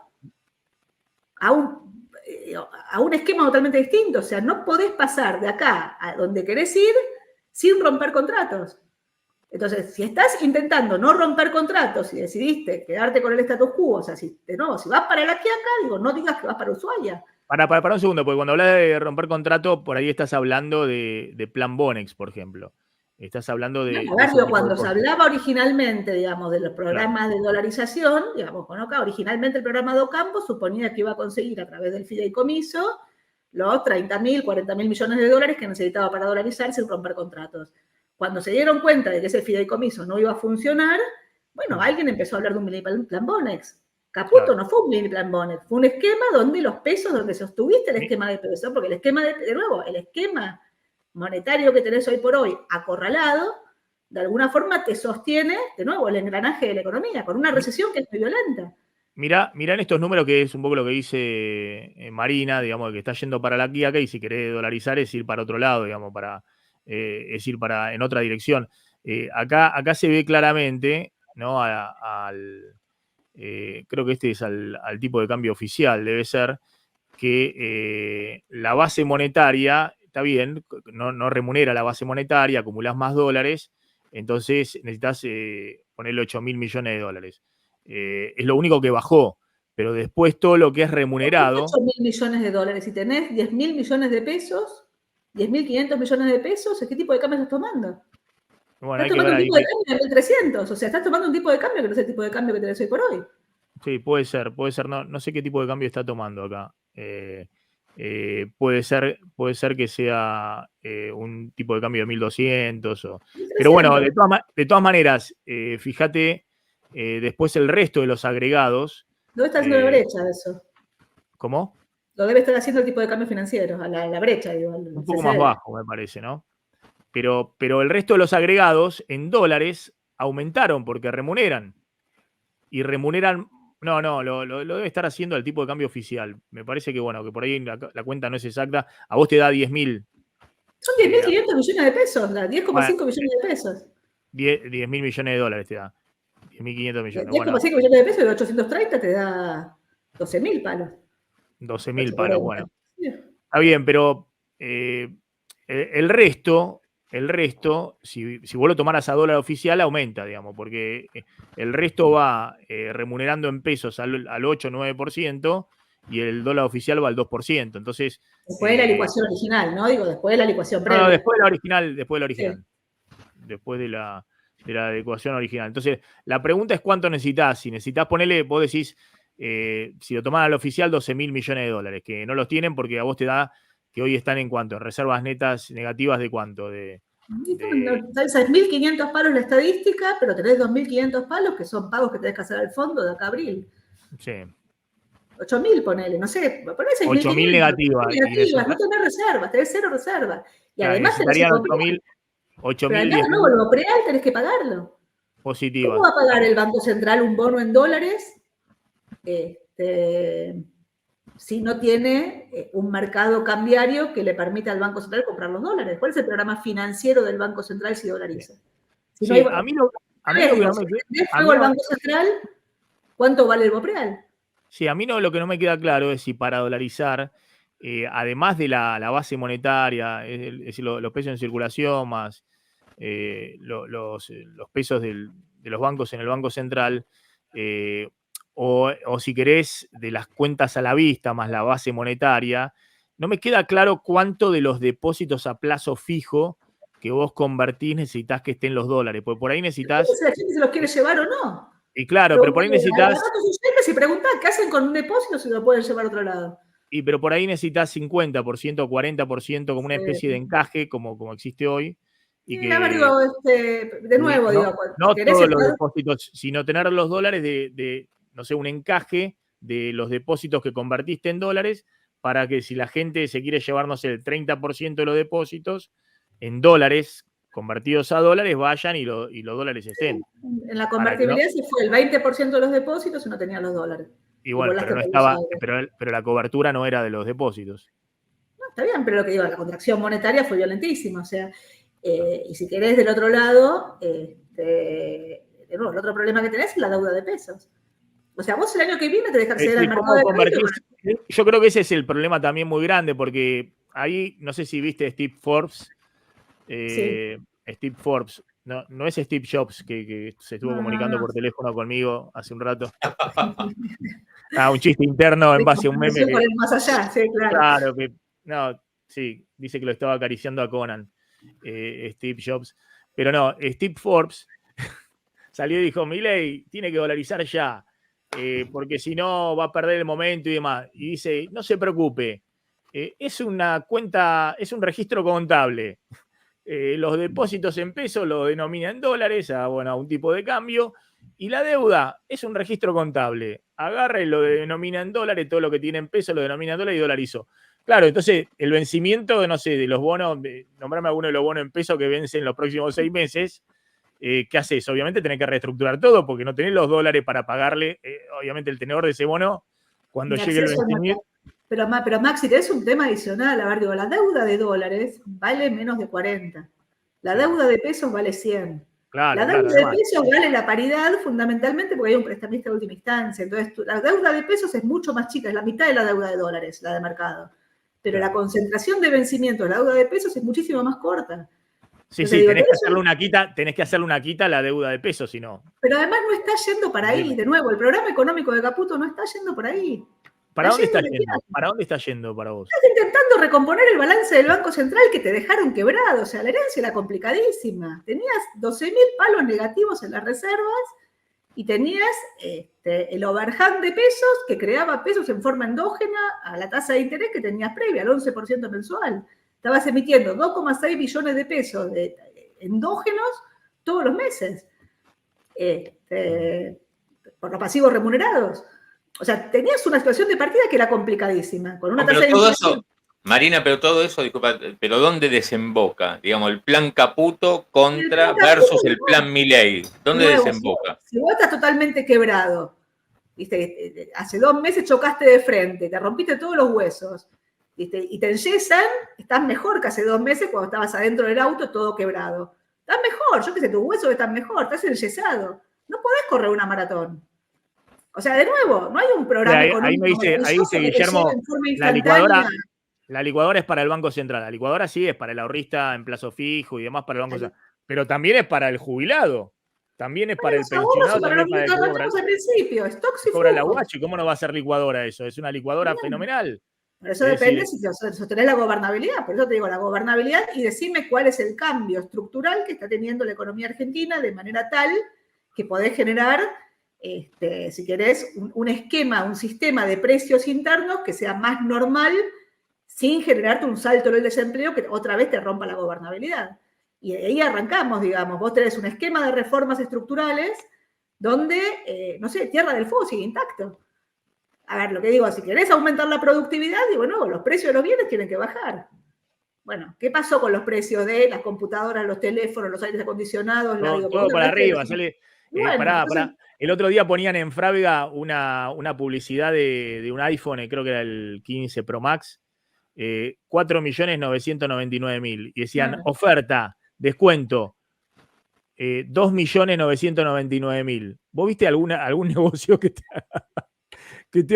a un esquema totalmente distinto. O sea, no podés pasar de acá a donde querés ir sin romper contratos. Entonces, si estás intentando no romper contratos y decidiste quedarte con el status quo, o sea, si vas para La Quiaca, digo, no digas que vas para Ushuaia. Para un segundo, porque cuando hablas de romper contrato, por ahí estás hablando de Plan Bonex, por ejemplo. Estás hablando de... No, a ver, cuando se hablaba originalmente, digamos, de los programas de dolarización, digamos, bueno, acá originalmente el programa de Ocampo suponía que iba a conseguir a través del fideicomiso los 30.000, 40.000 millones de dólares que necesitaba para dolarizar sin romper contratos. Cuando se dieron cuenta de que ese fideicomiso no iba a funcionar, bueno, alguien empezó a hablar de un mini plan Bonex. Caputo no fue un mini plan Bonex, fue un esquema donde los pesos, donde sostuviste el esquema de pesos, porque el esquema, de nuevo, el esquema monetario que tenés hoy por hoy acorralado, de alguna forma te sostiene, de nuevo, el engranaje de la economía, con una recesión que es muy violenta. Mirá en estos números, que es un poco lo que dice Marina, digamos, que está yendo para La Quiaca, y si querés dolarizar es ir para otro lado, digamos, es ir en otra dirección. Acá se ve claramente, ¿no? Creo que este es al tipo de cambio oficial, debe ser, que la base monetaria, está bien, no remunera la base monetaria, acumulás más dólares, entonces necesitas ponerle 8.000 millones de dólares. Es lo único que bajó, pero después todo lo que es remunerado... 8.000 millones de dólares, si tenés 10.000 millones de pesos, 10.500 millones de pesos, ¿qué tipo de cambio estás tomando? Bueno, estás tomando un tipo de cambio de 1.300, o sea, estás tomando un tipo de cambio que no es el tipo de cambio que tenés hoy por hoy. Sí, puede ser, no sé qué tipo de cambio está tomando acá. Puede ser que sea un tipo de cambio de 1.200. Pero bueno, de todas maneras, fíjate después el resto de los agregados. ¿Dónde está haciendo la brecha eso? ¿Cómo? Lo debe estar haciendo el tipo de cambio financiero, a la brecha, digo. Un poco más bajo, me parece, ¿no? Pero el resto de los agregados en dólares aumentaron porque remuneran. Y remuneran... No, lo debe estar haciendo el tipo de cambio oficial. Me parece que, bueno, que por ahí la cuenta no es exacta. A vos te da 10.000. Son 10.500 millones de pesos, 10,5 millones de pesos. 10.000 millones de dólares te da. 10.500 millones. 10,5 millones de pesos y de 830 te da 12.000 palos. 12.000 palos, bueno. Está bien, pero el resto, si vos lo tomaras a dólar oficial, aumenta, digamos, porque el resto va remunerando en pesos al 8-9% y el dólar oficial va al 2%. Entonces. Después de la licuación original, ¿no? Digo, después de la licuación previa. No, después de la original. Sí. Después de la adecuación original. Entonces, la pregunta es cuánto necesitas. Si necesitas ponerle, vos decís, si lo tomás al oficial, 12.000 millones de dólares, que no los tienen porque a vos te da que hoy están en cuánto, en reservas netas negativas de cuánto. De 6.500 palos la estadística, pero tenés 2.500 palos que son pagos que tenés que hacer al fondo de acá a abril. Sí. 8.000, ponele, no sé, ponés 8.000 negativas. No tenés reservas, tenés 0 reservas. Y además tenés 8.000. Pero además, de nuevo, el bopreal tenés que pagarlo. Positiva. ¿Cómo va a pagar el Banco Central un bono en dólares si no tiene un mercado cambiario que le permita al Banco Central comprar los dólares? ¿Cuál es el programa financiero del Banco Central si dolariza? Si sí, no hay, a mí lo que el Banco Central, ¿cuánto vale el bopreal? Sí, a mí lo que no me queda claro es si para dolarizar, además de la base monetaria, es decir, los pesos en circulación más los pesos de los bancos en el Banco Central, o si querés, de las cuentas a la vista más la base monetaria, no me queda claro cuánto de los depósitos a plazo fijo que vos convertís necesitas que estén los dólares, porque por ahí necesitas... Si la gente se los quiere llevar o no. Y claro, pero por ahí necesitas... Si preguntás qué hacen con un depósito, si lo pueden llevar a otro lado. Pero por ahí necesitas 50% o 40% como una especie de encaje, como existe hoy. Y que, a ver, digo, de nuevo, no todos los depósitos, sino tener los dólares de, no sé, un encaje de los depósitos que convertiste en dólares, para que si la gente se quiere llevar, no sé, el 30% de los depósitos en dólares convertidos a dólares, vayan y los dólares estén. En la convertibilidad se fue el 20% de los depósitos y no tenían los dólares. Y bueno, pero no estaba, pero la cobertura no era de los depósitos. No, está bien, pero lo que digo, la contracción monetaria fue violentísima, o sea, y si querés del otro lado, el otro problema que tenés es la deuda de pesos. O sea, vos el año que viene te dejas acceder al mercado de crédito. Yo creo que ese es el problema también muy grande, porque ahí, no sé si viste Steve Forbes. Sí. Steve Forbes, no es Steve Jobs, que se estuvo comunicando por teléfono conmigo hace un rato. Un chiste interno en base a un meme. Por el más allá, sí, claro. Claro, no, sí, dice que lo estaba acariciando a Conan, Steve Jobs. Pero no, Steve Forbes salió y dijo, Milei tiene que dolarizar ya, porque si no va a perder el momento y demás. Y dice, no se preocupe, es una cuenta, es un registro contable. Los depósitos en pesos lo denomina en dólares a un tipo de cambio, y la deuda es un registro contable. Agarra y lo denomina en dólares, todo lo que tiene en pesos lo denomina en dólares y dolarizó. Claro, entonces el vencimiento, no sé, de los bonos, nombrame alguno de los bonos en pesos que vencen los próximos 6 meses, ¿qué haces? Obviamente tenés que reestructurar todo porque no tenés los dólares para pagarle, obviamente, el tenedor de ese bono cuando llegue el vencimiento. Pero Maxi, es un tema adicional. A ver, digo, la deuda de dólares vale menos de 40. La deuda de pesos vale 100. Claro, la deuda de pesos vale la paridad fundamentalmente porque hay un prestamista de última instancia. Entonces, la deuda de pesos es mucho más chica, es la mitad de la deuda de dólares, la de mercado. Pero la concentración de vencimiento de la deuda de pesos es muchísimo más corta. Sí, entonces, tenés que hacerle una quita a la deuda de pesos, si no. Pero además no está yendo para ahí. De nuevo, el programa económico de Caputo no está yendo por ahí. ¿Para dónde está yendo? ¿Para dónde está yendo para vos? Estás intentando recomponer el balance del Banco Central que te dejaron quebrado. O sea, la herencia era complicadísima. Tenías 12.000 palos negativos en las reservas y tenías el overhang de pesos que creaba pesos en forma endógena a la tasa de interés que tenías previa, al 11% mensual. Estabas emitiendo 2,6 billones de pesos de endógenos todos los meses por los pasivos remunerados. O sea, tenías una situación de partida que era complicadísima, con una tasa de inflación. Marina, pero todo eso, disculpa, pero ¿dónde desemboca? Digamos, el plan Caputo versus el plan Milei. ¿Dónde desemboca? Si vos estás totalmente quebrado, ¿viste? Hace 2 meses chocaste de frente, te rompiste todos los huesos, ¿viste? Y te enyesan, estás mejor que hace 2 meses cuando estabas adentro del auto todo quebrado. Estás mejor, yo qué sé, tus huesos están mejor, estás enyesado. No podés correr una maratón. O sea, de nuevo, no hay un programa económico. Ahí dice Guillermo, la licuadora es para el Banco Central. La licuadora sí es para el ahorrista en plazo fijo y demás para el Banco Central. Pero también es para el jubilado. También es para el pensionado. Para lo que hablamos al principio, stocks y cobra la guachi. ¿Cómo no va a ser licuadora eso? Es una licuadora fenomenal. Pero eso depende si sostenés la gobernabilidad. Por eso te digo la gobernabilidad y decime cuál es el cambio estructural que está teniendo la economía argentina de manera tal que podés generar, si querés, un esquema, un sistema de precios internos que sea más normal sin generarte un salto en el desempleo que otra vez te rompa la gobernabilidad. Y ahí arrancamos, digamos. Vos tenés un esquema de reformas estructurales donde, no sé, Tierra del Fuego sigue intacto. A ver, lo que digo, si querés aumentar la productividad, digo, no, los precios de los bienes tienen que bajar. Bueno, ¿qué pasó con los precios de las computadoras, los teléfonos, los aires acondicionados? Todo para arriba. Pará. El otro día ponían en Frávega una publicidad de un iPhone, creo que era el 15 Pro Max, 4.999.000. Y decían, oferta, descuento, 2.999.000. ¿Vos viste algún negocio que te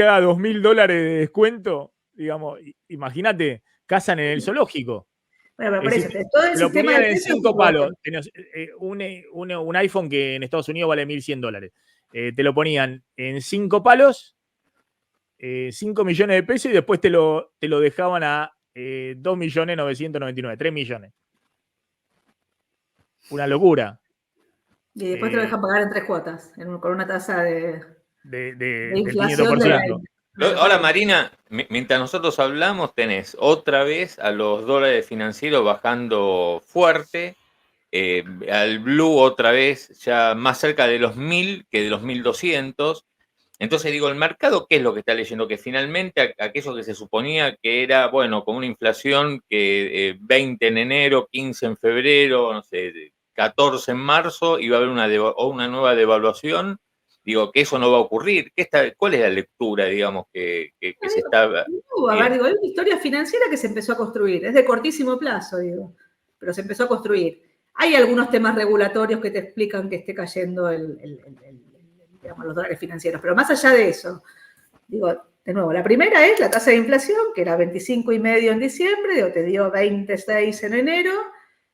haga $2.000 de descuento? Digamos, imagínate, cazan en el zoológico. Bueno, pero por eso, todo el sistema ponían en 5 palos. Un iPhone que en Estados Unidos vale $1.100. Te lo ponían en 5 palos, 5 millones de pesos, y después te lo dejaban a 2.999.000, 3 millones. Una locura. Y después te lo dejan pagar en 3 cuotas, con una tasa de inflación del 500%. Ahora, Marina, mientras nosotros hablamos, tenés otra vez a los dólares financieros bajando fuerte, al blue otra vez ya más cerca de los 1.000 que de los 1.200. Entonces digo, el mercado, ¿qué es lo que está leyendo? Que finalmente aquello que se suponía que era, bueno, con una inflación que 20 en enero, 15 en febrero, no sé, 14 en marzo, iba a haber una nueva devaluación. Digo, que eso no va a ocurrir. ¿Cuál es la lectura, digamos, que se está... hay una historia financiera que se empezó a construir. Es de cortísimo plazo, digo, pero se empezó a construir. Hay algunos temas regulatorios que te explican que esté cayendo digamos, los dólares financieros, pero más allá de eso, digo, de nuevo, la primera es la tasa de inflación, que era 25,5 en diciembre, digo, te dio 26 en enero,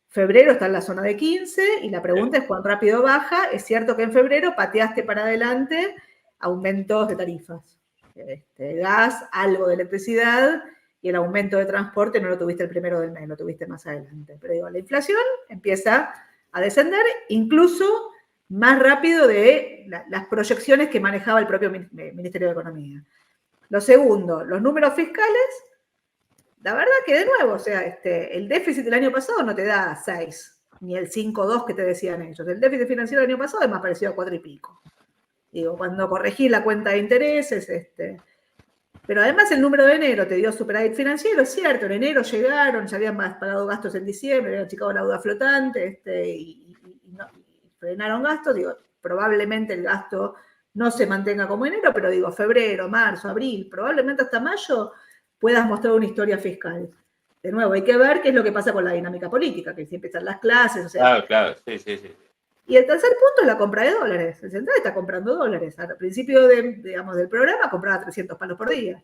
febrero está en la zona de 15, y la pregunta es cuán rápido baja. Es cierto que en febrero pateaste para adelante aumentos de tarifas, gas, algo de electricidad, y el aumento de transporte no lo tuviste el primero del mes, lo tuviste más adelante. Pero digo, la inflación empieza a descender, incluso más rápido de las proyecciones que manejaba el propio Ministerio de Economía. Lo segundo, los números fiscales, la verdad que de nuevo, o sea, el déficit del año pasado no te da 6, ni el 5,2 que te decían ellos. El déficit financiero del año pasado es más parecido a 4 y pico. Digo, cuando corregís la cuenta de intereses, pero además el número de enero te dio superávit financiero, es cierto, en enero llegaron, ya habían pagado gastos en diciembre, habían achicado la deuda flotante, y frenaron gastos. Digo, probablemente el gasto no se mantenga como enero, pero digo, febrero, marzo, abril, probablemente hasta mayo puedas mostrar una historia fiscal. De nuevo, hay que ver qué es lo que pasa con la dinámica política, que si empiezan las clases, o sea. Claro, sí. Y el tercer punto es la compra de dólares. El central está comprando dólares. Al principio del programa compraba 300 palos por día.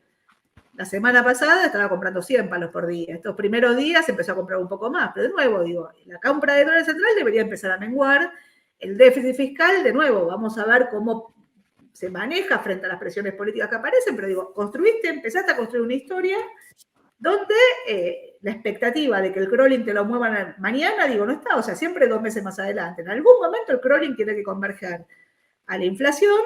La semana pasada estaba comprando 100 palos por día. Estos primeros días empezó a comprar un poco más. Pero de nuevo, digo, la compra de dólares central debería empezar a menguar. El déficit fiscal, de nuevo, vamos a ver cómo se maneja frente a las presiones políticas que aparecen. Pero digo, empezaste a construir una historia donde la expectativa de que el crawling te lo muevan mañana, digo, no está, o sea, siempre 2 meses más adelante. En algún momento el crawling tiene que converger a la inflación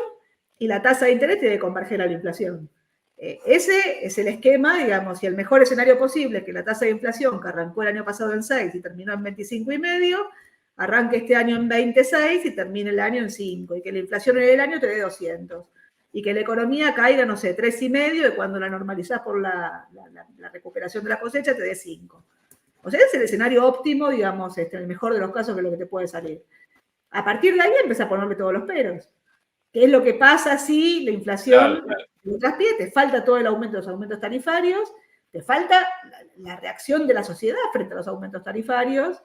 y la tasa de interés tiene que converger a la inflación. Ese es el esquema, digamos, y el mejor escenario posible es que la tasa de inflación, que arrancó el año pasado en 6 y terminó en 25,5, arranque este año en 26 y termine el año en 5, y que la inflación en el año te dé 200. Y que la economía caiga, no sé, 3,5, y cuando la normalizás por la recuperación de la cosecha te dé 5. O sea, es el escenario óptimo, digamos, en el mejor de los casos, que es lo que te puede salir. A partir de ahí empieza a ponerle todos los peros. ¿Qué es lo que pasa si la inflación lo traspié? Te falta todo el aumento de los aumentos tarifarios, te falta la reacción de la sociedad frente a los aumentos tarifarios.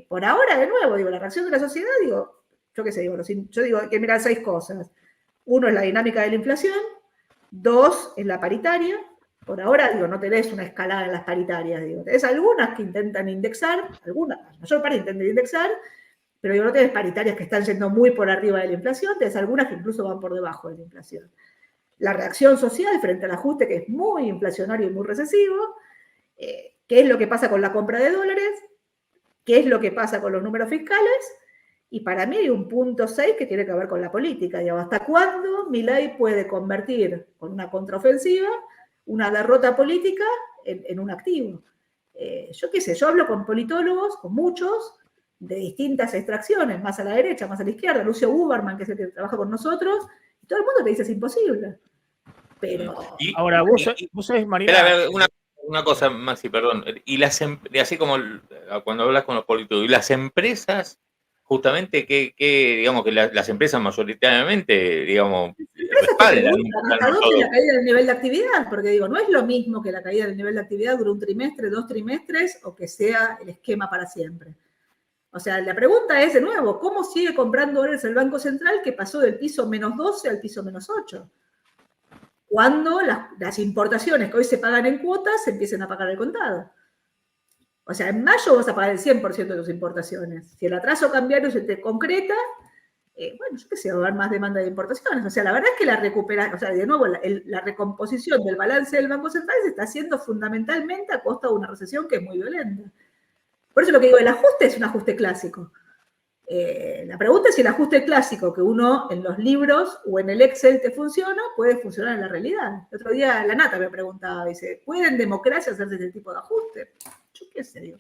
Por ahora, de nuevo, digo, la reacción de la sociedad, digo, yo qué sé, yo digo, hay que mirar 6 cosas. 1 es la dinámica de la inflación, 2 es la paritaria. Por ahora, digo, no tenés una escalada en las paritarias, digo, tenés algunas que intentan indexar, la mayor parte intentan indexar, pero digo, no tenés paritarias que están yendo muy por arriba de la inflación, tenés algunas que incluso van por debajo de la inflación. La reacción social frente al ajuste, que es muy inflacionario y muy recesivo, qué es lo que pasa con la compra de dólares, qué es lo que pasa con los números fiscales. Y para mí hay un punto 6 que tiene que ver con la política. Digamos, ¿hasta cuándo Milei puede convertir con una contraofensiva una derrota política en un activo? Yo qué sé, yo hablo con politólogos, con muchos, de distintas extracciones, más a la derecha, más a la izquierda. Lucio Huberman, que es el que trabaja con nosotros, y todo el mundo te dice es imposible. Pero... Ahora, vos sabés, Marina... Espera, una cosa más, y perdón. Y así como cuando hablas con los politólogos, ¿y las empresas? Justamente digamos que las empresas mayoritariamente, digamos, respaldan. ¿Hasta dónde la caída del nivel de actividad? Porque digo, no es lo mismo que la caída del nivel de actividad dure un trimestre, 2 trimestres, o que sea el esquema para siempre. O sea, la pregunta es, de nuevo, ¿cómo sigue comprando dólares el Banco Central, que pasó del piso -12 al piso -8? Cuando las importaciones que hoy se pagan en cuotas se empiecen a pagar al contado. O sea, en mayo vas a pagar el 100% de tus importaciones. Si el atraso cambiario se te concreta, bueno, yo qué sé, va a haber más demanda de importaciones. O sea, la verdad es que de nuevo, la recomposición del balance del Banco Central se está haciendo fundamentalmente a costa de una recesión que es muy violenta. Por eso lo que digo, el ajuste es un ajuste clásico. La pregunta es si el ajuste clásico que uno en los libros o en el Excel te funciona, puede funcionar en la realidad. El otro día la Nata me preguntaba, dice, ¿pueden democracia hacerse este tipo de ajuste? Yo qué sé, digo.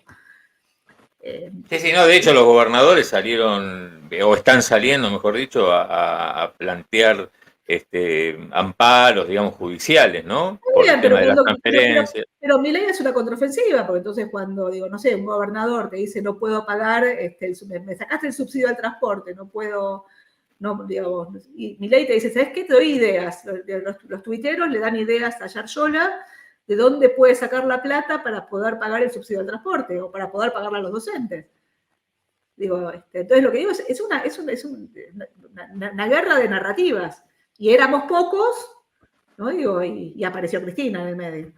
Sí, no, de hecho los gobernadores salieron, o están saliendo, mejor dicho, a plantear amparos, digamos, judiciales, ¿no? Por el tema de las transferencias. Pero Milei es una contraofensiva, porque entonces cuando, digo, no sé, un gobernador te dice no puedo pagar, me sacaste el subsidio al transporte, no puedo, no, digamos, y Milei te dice, ¿sabes qué? Te doy ideas. Los tuiteros le dan ideas a Yarlora de dónde puede sacar la plata para poder pagar el subsidio al transporte o para poder pagarle a los docentes. Digo, entonces lo que digo es una guerra de narrativas. Y éramos pocos ¿no? Digo, y apareció Cristina en el medio.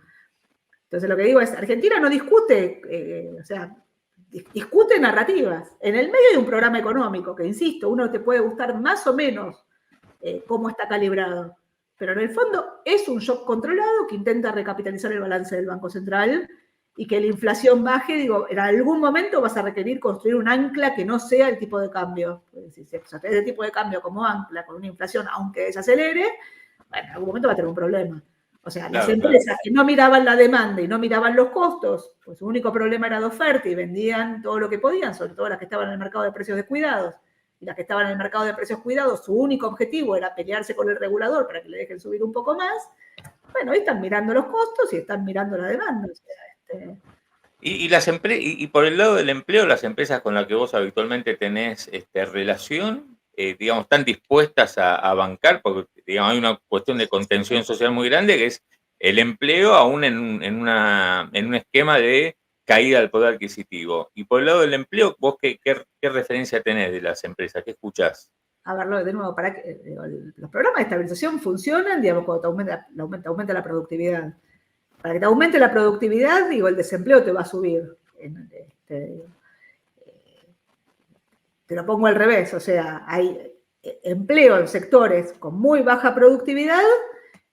Entonces lo que digo es, Argentina no discute, o sea, discute narrativas. En el medio de un programa económico, que insisto, uno te puede gustar más o menos cómo está calibrado, pero en el fondo es un shock controlado que intenta recapitalizar el balance del Banco Central y que la inflación baje. Digo, en algún momento vas a requerir construir un ancla que no sea el tipo de cambio. Si se hace el tipo de cambio como ancla con una inflación, aunque desacelere, bueno, en algún momento va a tener un problema. O sea, las empresas que no miraban la demanda y no miraban los costos, pues su único problema era de oferta y vendían todo lo que podían, sobre todo las que estaban en el mercado de precios descuidados. Y las que estaban en el mercado de precios cuidados, su único objetivo era pelearse con el regulador para que le dejen subir un poco más. Bueno, ahí están mirando los costos y están mirando la demanda. O sea, y por el lado del empleo, las empresas con las que vos habitualmente tenés relación, digamos, están dispuestas a bancar, porque digamos, hay una cuestión de contención social muy grande, que es el empleo aún en un esquema de caída del poder adquisitivo. Y por el lado del empleo, ¿vos qué referencia tenés de las empresas? ¿Qué escuchás? A verlo de nuevo, los programas de estabilización funcionan, digamos, cuando aumenta la productividad. Para que te aumente la productividad, digo, el desempleo te va a subir. Te lo pongo al revés, o sea, hay empleo en sectores con muy baja productividad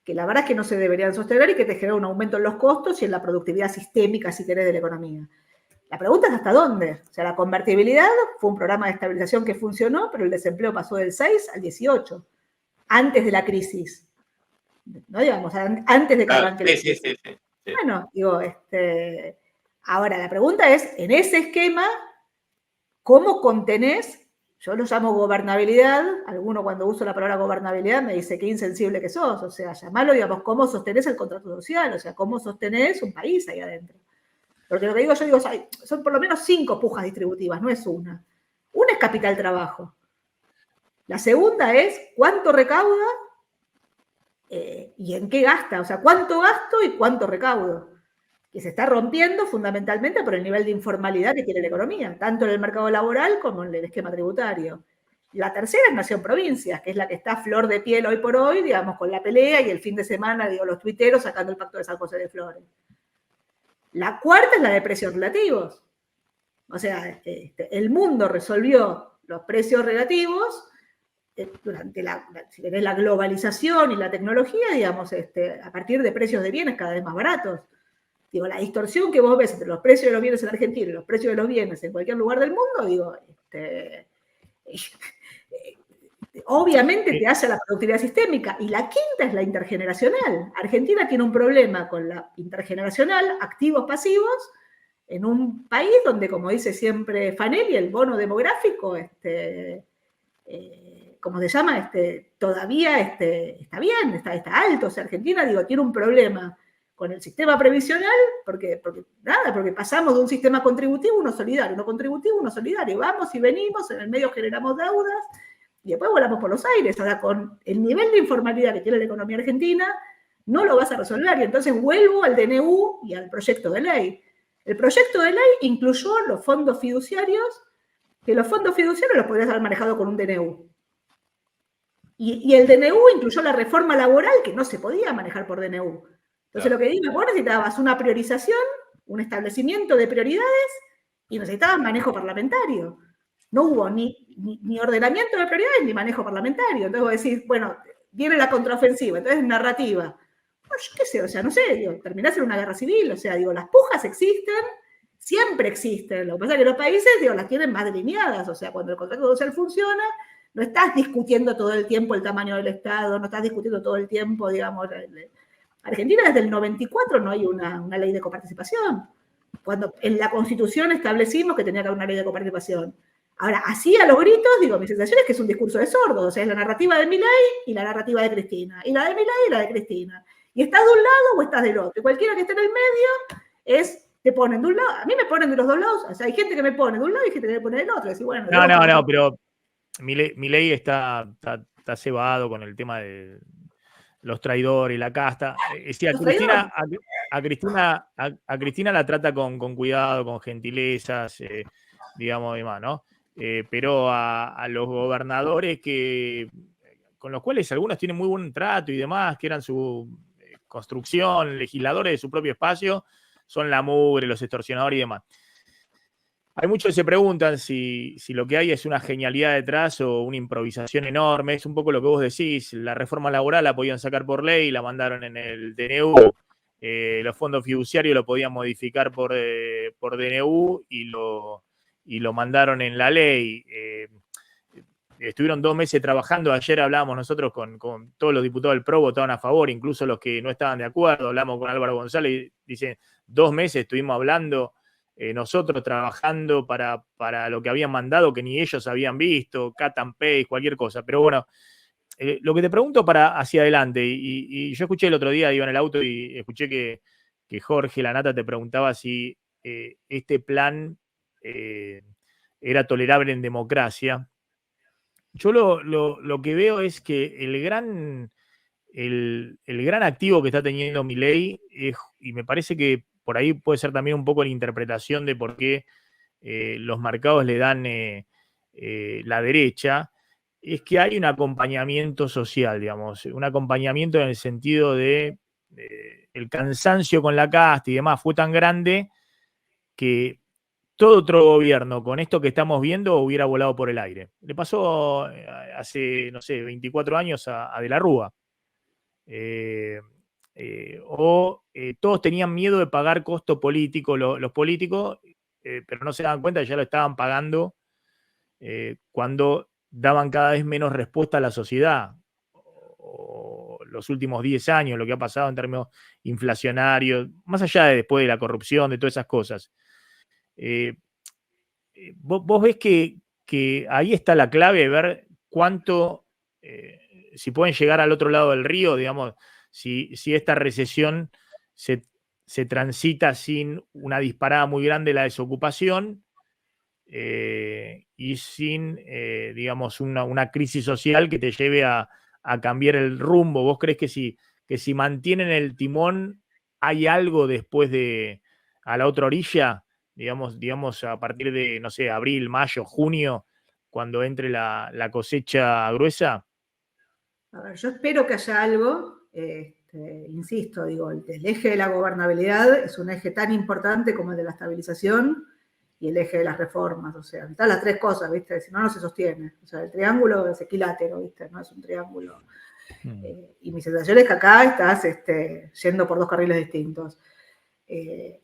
que la verdad es que no se deberían sostener y que te genera un aumento en los costos y en la productividad sistémica, si querés, de la economía. La pregunta es ¿hasta dónde? O sea, la convertibilidad fue un programa de estabilización que funcionó, pero el desempleo pasó del 6 al 18, antes de la crisis. ¿No? Digamos, antes de que arranque la crisis. Sí. Bueno, digo, ahora la pregunta es, en ese esquema, ¿cómo contenés? Yo lo llamo gobernabilidad. Alguno cuando uso la palabra gobernabilidad me dice qué insensible que sos. O sea, llamarlo, digamos, cómo sostenés el contrato social, o sea, cómo sostenés un país ahí adentro. Porque lo que digo, son por lo menos 5 pujas distributivas, no es una. Una es capital trabajo. La segunda es cuánto recauda y en qué gasta. O sea, cuánto gasto y cuánto recaudo. Que se está rompiendo fundamentalmente por el nivel de informalidad que tiene la economía, tanto en el mercado laboral como en el esquema tributario. La tercera es Nación-Provincias, que es la que está a flor de piel hoy por hoy, digamos, con la pelea y el fin de semana, digo, los tuiteros sacando el pacto de San José de Flores. La cuarta es la de precios relativos. O sea, el mundo resolvió los precios relativos durante la globalización y la tecnología, digamos, a partir de precios de bienes cada vez más baratos. Digo, la distorsión que vos ves entre los precios de los bienes en Argentina y los precios de los bienes en cualquier lugar del mundo, digo, obviamente te hace la productividad sistémica. Y la quinta es la intergeneracional. Argentina tiene un problema con la intergeneracional, activos pasivos, en un país donde, como dice siempre Fanelli, el bono demográfico, ¿cómo se llama? Todavía está bien, está alto. O sea, Argentina, digo, tiene un problema con el sistema previsional, porque pasamos de un sistema contributivo a uno solidario, uno contributivo, uno solidario. Vamos y venimos, en el medio generamos deudas, y después volamos por los aires. Ahora, con el nivel de informalidad que tiene la economía argentina, no lo vas a resolver. Y entonces vuelvo al DNU y al proyecto de ley. El proyecto de ley incluyó los fondos fiduciarios, que los fondos fiduciarios los podrías haber manejado con un DNU. Y el DNU incluyó la reforma laboral, que no se podía manejar por DNU. Entonces, lo que digo, vos necesitabas una priorización, un establecimiento de prioridades y necesitabas manejo parlamentario. No hubo ni ordenamiento de prioridades ni manejo parlamentario. Entonces vos decís, bueno, viene la contraofensiva, entonces narrativa. Bueno, yo qué sé, o sea, no sé, digo, terminás en una guerra civil, o sea, digo, las pujas existen, siempre existen. Lo que pasa es que los países, digo, las tienen más delineadas, o sea, cuando el contrato social funciona, no estás discutiendo todo el tiempo el tamaño del Estado, no estás discutiendo todo el tiempo, digamos, Argentina desde el 94 no hay una ley de coparticipación. Cuando en la Constitución establecimos que tenía que haber una ley de coparticipación. Ahora, así a los gritos, digo, mi sensación es que es un discurso de sordos. O sea, es la narrativa de Milei y la narrativa de Cristina. Y la de Milei y la de Cristina. Y estás de un lado o estás del otro. Y cualquiera que esté en el medio te ponen de un lado. A mí me ponen de los dos lados. O sea, hay gente que me pone de un lado y gente que me pone del otro. Decir, bueno, no, pero Milei está cebado con el tema de los traidores, la casta. Sí, a Cristina la trata con cuidado, con gentilezas, digamos, y demás, ¿no? Pero a los gobernadores que con los cuales algunos tienen muy buen trato y demás, que eran su construcción, legisladores de su propio espacio, son la mugre, los extorsionadores y demás. Hay muchos que se preguntan si lo que hay es una genialidad detrás o una improvisación enorme. Es un poco lo que vos decís. La reforma laboral la podían sacar por ley, la mandaron en el DNU. Los fondos fiduciarios lo podían modificar por DNU y lo mandaron en la ley. Estuvieron 2 meses trabajando. Ayer hablábamos nosotros con todos los diputados del PRO, votaban a favor, incluso los que no estaban de acuerdo. Hablamos con Álvaro González y dice, 2 meses estuvimos hablando, nosotros trabajando para lo que habían mandado, que ni ellos habían visto, cut and paste, cualquier cosa. Pero bueno, lo que te pregunto para hacia adelante, y yo escuché el otro día, iba en el auto y escuché que Jorge Lanata te preguntaba si este plan era tolerable en democracia. Yo lo que veo es que el gran activo que está teniendo Milei, y me parece que por ahí puede ser también un poco la interpretación de por qué los mercados le dan la derecha, es que hay un acompañamiento social, digamos, un acompañamiento en el sentido de el cansancio con la casta y demás fue tan grande que todo otro gobierno con esto que estamos viendo hubiera volado por el aire. Le pasó hace, no sé, 24 años a De la Rúa. Todos tenían miedo de pagar costo político, los políticos, pero no se daban cuenta que ya lo estaban pagando cuando daban cada vez menos respuesta a la sociedad. Los últimos 10 años, lo que ha pasado en términos inflacionarios, más allá de después de la corrupción, de todas esas cosas. Vos ves que ahí está la clave de ver cuánto, si pueden llegar al otro lado del río, digamos, si esta recesión se transita sin una disparada muy grande de la desocupación y sin, digamos, una crisis social que te lleve a cambiar el rumbo. ¿Vos crees que si mantienen el timón hay algo después a la otra orilla? Digamos, a partir de, no sé, abril, mayo, junio, cuando entre la cosecha gruesa? A ver, yo espero que haya algo, insisto, digo, el eje de la gobernabilidad es un eje tan importante como el de la estabilización y el eje de las reformas, o sea, están las 3 cosas, ¿viste? Si no, no se sostiene. O sea, el triángulo es equilátero, ¿viste? No es un triángulo. Y mi sensación es que acá estás yendo por 2 carriles distintos.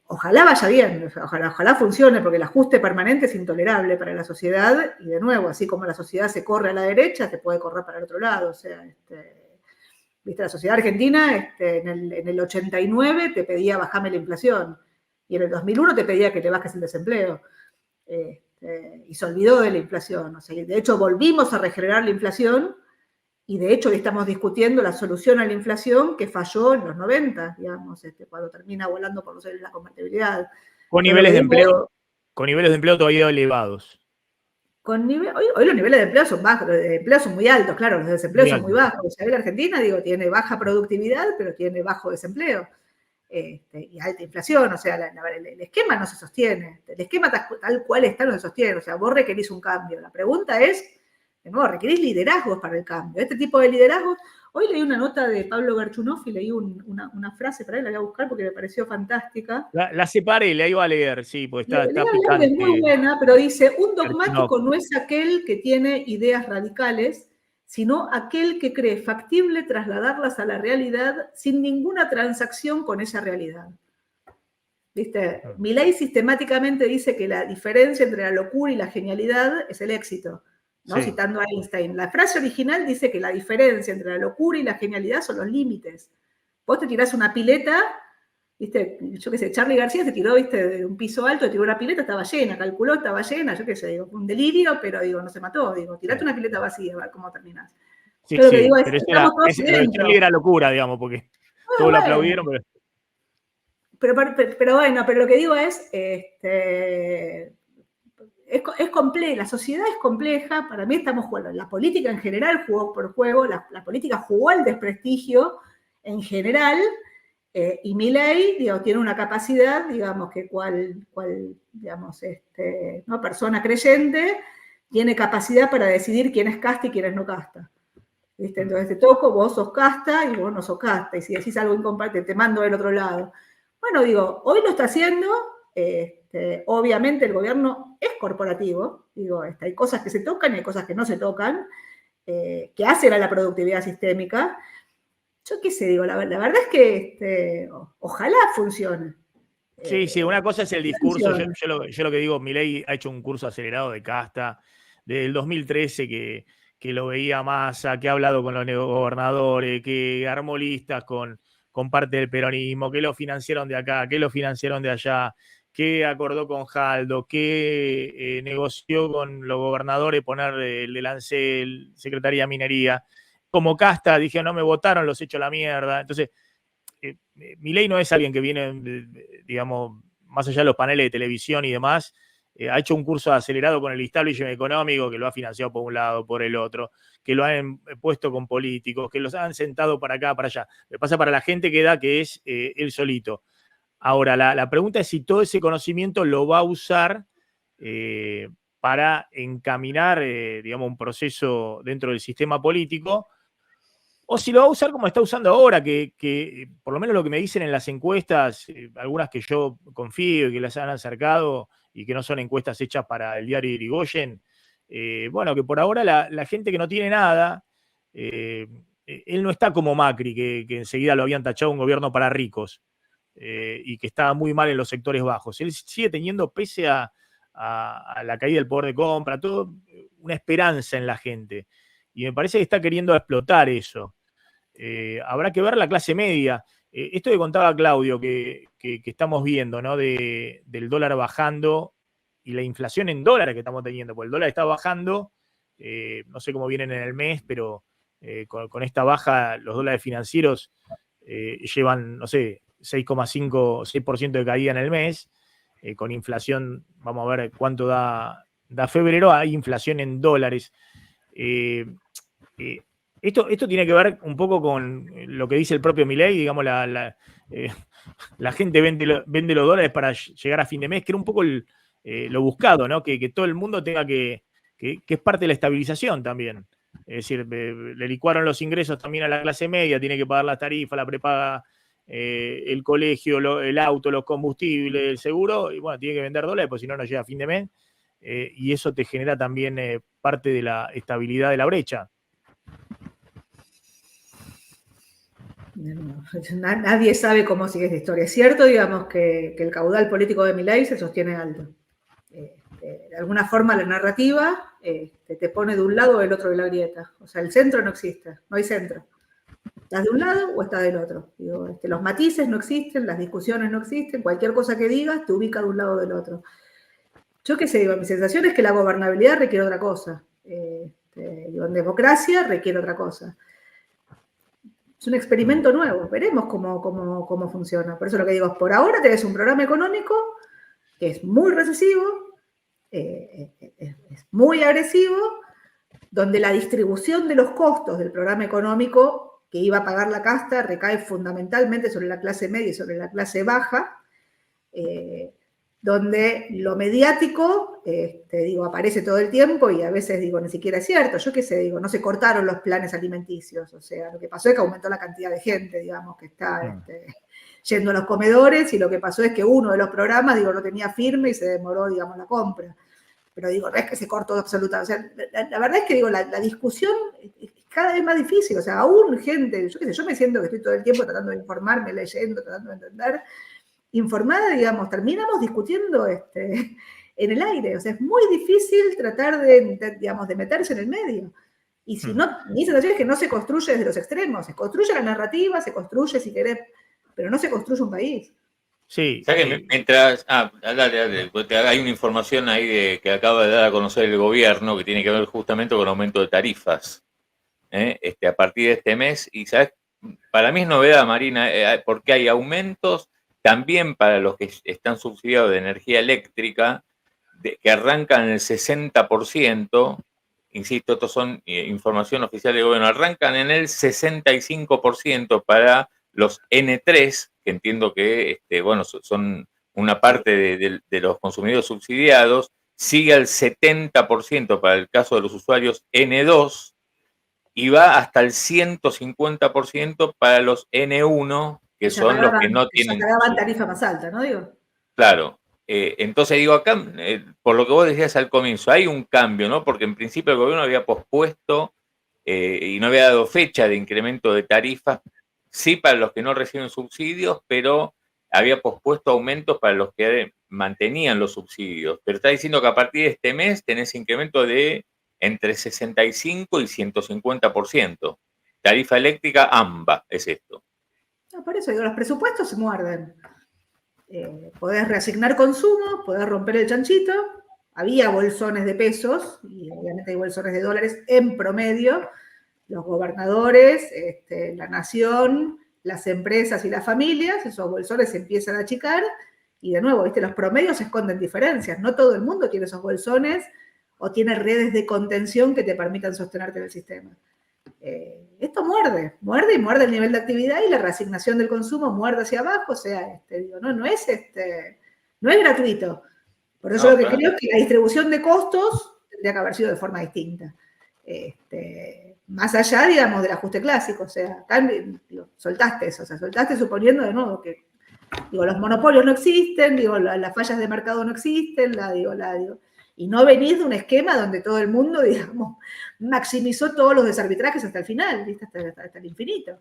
Ojalá vaya bien, ojalá funcione, porque el ajuste permanente es intolerable para la sociedad, y de nuevo, así como la sociedad se corre a la derecha, se puede correr para el otro lado. O sea, ¿viste? La sociedad argentina en el 89 te pedía bajame la inflación, y en el 2001 te pedía que te bajes el desempleo, y se olvidó de la inflación. O sea, de hecho volvimos a regenerar la inflación, y de hecho hoy estamos discutiendo la solución a la inflación que falló en los 90, digamos, cuando termina volando por los aires la convertibilidad. Con niveles de empleo todavía elevados. Hoy los niveles de empleo son bajos, los de empleo son muy altos, claro, los de desempleo son muy bajos. O sea, la Argentina, digo, tiene baja productividad, pero tiene bajo desempleo. Y alta inflación, o sea, el esquema no se sostiene. El esquema tal cual está no se sostiene. O sea, vos requerís un cambio. La pregunta es, de nuevo, requerís liderazgos para el cambio. Este tipo de liderazgos, hoy leí una nota de Pablo Garchunov y leí una frase, para él la voy a buscar porque me pareció fantástica. La separé, la iba a leer, sí, porque está picante. Es muy buena, pero dice, un dogmático no es aquel que tiene ideas radicales, sino aquel que cree factible trasladarlas a la realidad sin ninguna transacción con esa realidad. ¿Viste? Milei sistemáticamente dice que la diferencia entre la locura y la genialidad es el éxito, ¿no? Sí. Citando a Einstein. La frase original dice que la diferencia entre la locura y la genialidad son los límites. Vos te tirás una pileta, ¿viste? Yo qué sé, Charly García se tiró, ¿viste? De un piso alto, tiró una pileta, estaba llena, calculó, estaba llena, yo qué sé, digo, un delirio, pero digo, no se mató, digo, tirate una pileta vacía, a ver cómo terminás. Sí, lo que digo es, estamos todos dentro. Charly era locura, digamos, porque todos lo aplaudieron, pero bueno, pero lo que digo es compleja, la sociedad es compleja, para mí estamos jugando, la política en general jugó por juego, la política jugó al desprestigio en general, y Milei, digo, tiene una capacidad, digamos, que digamos, ¿no? Persona creyente, tiene capacidad para decidir quién es casta y quién es no casta. ¿viste? Entonces te toco, vos sos casta y vos no sos casta. Y si decís algo incompatible, te mando del otro lado. Bueno, digo, hoy lo está haciendo. Obviamente el gobierno es corporativo. Digo, hay cosas que se tocan y hay cosas que no se tocan, que hacen a la productividad sistémica. Yo qué sé, digo, la verdad es que ojalá funcione. Sí, una cosa es el discurso. Yo lo que digo, Milei ha hecho un curso acelerado de casta desde el 2013 que lo veía Massa, que ha hablado con los gobernadores, que armó listas con parte del peronismo, que lo financiaron de acá, que lo financiaron de allá, que acordó con Jaldo, que negoció con los gobernadores poner el de Lancel, Secretaría de Minería. Como casta, dije, no me votaron, los echo a la mierda. Entonces, Milei no es alguien que viene, digamos, más allá de los paneles de televisión y demás, ha hecho un curso acelerado con el establishment económico, que lo ha financiado por un lado, por el otro, que lo han puesto con políticos, que los han sentado para acá, para allá. Lo que pasa para la gente que da que es él solito. Ahora, la pregunta es si todo ese conocimiento lo va a usar para encaminar, digamos, un proceso dentro del sistema político, o si lo va a usar como está usando ahora, que por lo menos lo que me dicen en las encuestas, algunas que yo confío y que las han acercado y que no son encuestas hechas para el diario Irigoyen, bueno, que por ahora la gente que no tiene nada, él no está como Macri, que enseguida lo habían tachado un gobierno para ricos y que estaba muy mal en los sectores bajos. Él sigue teniendo, pese a la caída del poder de compra, todo, una esperanza en la gente. Y me parece que está queriendo explotar eso. Habrá que ver la clase media. Esto que contaba Claudio, que estamos viendo, ¿no? Del dólar bajando y la inflación en dólares que estamos teniendo, porque el dólar está bajando, no sé cómo vienen en el mes, pero con esta baja los dólares financieros llevan, no sé, 6,5, 6% de caída en el mes. Con inflación, vamos a ver cuánto da febrero, hay inflación en dólares. Esto tiene que ver un poco con lo que dice el propio Milei, digamos, la gente vende los dólares para llegar a fin de mes, que era un poco lo buscado, ¿no? Que todo el mundo tenga que es parte de la estabilización también. Es decir, le licuaron los ingresos también a la clase media, tiene que pagar las tarifas, la prepaga, el colegio, el auto, los combustibles, el seguro, y bueno, tiene que vender dólares, porque si no, no llega a fin de mes. Y eso te genera también parte de la estabilidad de la brecha. Nadie sabe cómo sigue esta historia. Es cierto, digamos, que el caudal político de Milei se sostiene alto. De alguna forma la narrativa te pone de un lado o del otro de la grieta. O sea, el centro no existe, no hay centro. ¿Estás de un lado o estás del otro? Digo, los matices no existen, las discusiones no existen, cualquier cosa que digas te ubica de un lado o del otro. Yo qué sé, digo, mi sensación es que la gobernabilidad requiere otra cosa. Digo, en democracia requiere otra cosa. Es un experimento nuevo, veremos cómo funciona. Por eso lo que digo es, por ahora tenés un programa económico que es muy recesivo, es muy agresivo, donde la distribución de los costos del programa económico que iba a pagar la casta recae fundamentalmente sobre la clase media y sobre la clase baja, donde lo mediático, aparece todo el tiempo y a veces, ni siquiera es cierto. Yo qué sé, no se cortaron los planes alimenticios. O sea, lo que pasó es que aumentó la cantidad de gente, digamos, que está yendo a los comedores, y lo que pasó es que uno de los programas, no tenía firme y se demoró, la compra. Pero no es que se cortó absolutamente. O sea, la verdad es que, la discusión es cada vez más difícil. O sea, aún gente, yo qué sé, yo me siento que estoy todo el tiempo tratando de informarme, leyendo, tratando de entender, informada, terminamos discutiendo en el aire. O sea, es muy difícil tratar de meterse en el medio. Y si no, mi sensación es que no se construye desde los extremos, se construye la narrativa, se construye, si querés, pero no se construye un país. Sí. O sea que mientras. Dale. Hay una información ahí que acaba de dar a conocer el gobierno que tiene que ver justamente con aumento de tarifas a partir de este mes. Y ¿sabes? Para mí es novedad, Marina, porque hay aumentos también para los que están subsidiados de energía eléctrica, que arrancan el 60%. Insisto, estos son información oficial del gobierno, arrancan en el 65% para los N3, que entiendo que son una parte de los consumidores subsidiados, sigue al 70% para el caso de los usuarios N2, y va hasta el 150% para los N1, que son los que no tienen... Ya pagaban tarifa más alta, ¿no? Digo. Claro. Entonces digo, acá, por lo que vos decías al comienzo, hay un cambio, ¿no? Porque en principio el gobierno había pospuesto y no había dado fecha de incremento de tarifas, sí para los que no reciben subsidios, pero había pospuesto aumentos para los que mantenían los subsidios. Pero está diciendo que a partir de este mes tenés incremento de entre 65 y 150%. Tarifa eléctrica AMBA es esto. No, por eso digo, los presupuestos se muerden. Podés reasignar consumo, podés romper el chanchito. Había bolsones de pesos, y obviamente hay bolsones de dólares en promedio. Los gobernadores, la nación, las empresas y las familias, esos bolsones se empiezan a achicar, y de nuevo, ¿viste? Los promedios esconden diferencias. No todo el mundo tiene esos bolsones o tiene redes de contención que te permitan sostenerte en el sistema. Esto muerde y muerde el nivel de actividad, y la reasignación del consumo muerde hacia abajo. O sea, digo, no es gratuito. Por eso lo que creo es que la distribución de costos tendría que haber sido de forma distinta. Más allá, digamos, del ajuste clásico. O sea, acá soltaste eso. O sea, soltaste suponiendo de nuevo que, digo, los monopolios no existen, digo, las fallas de mercado no existen, y no venís de un esquema donde todo el mundo, digamos, maximizó todos los desarbitrajes hasta el final, ¿viste? Hasta el infinito.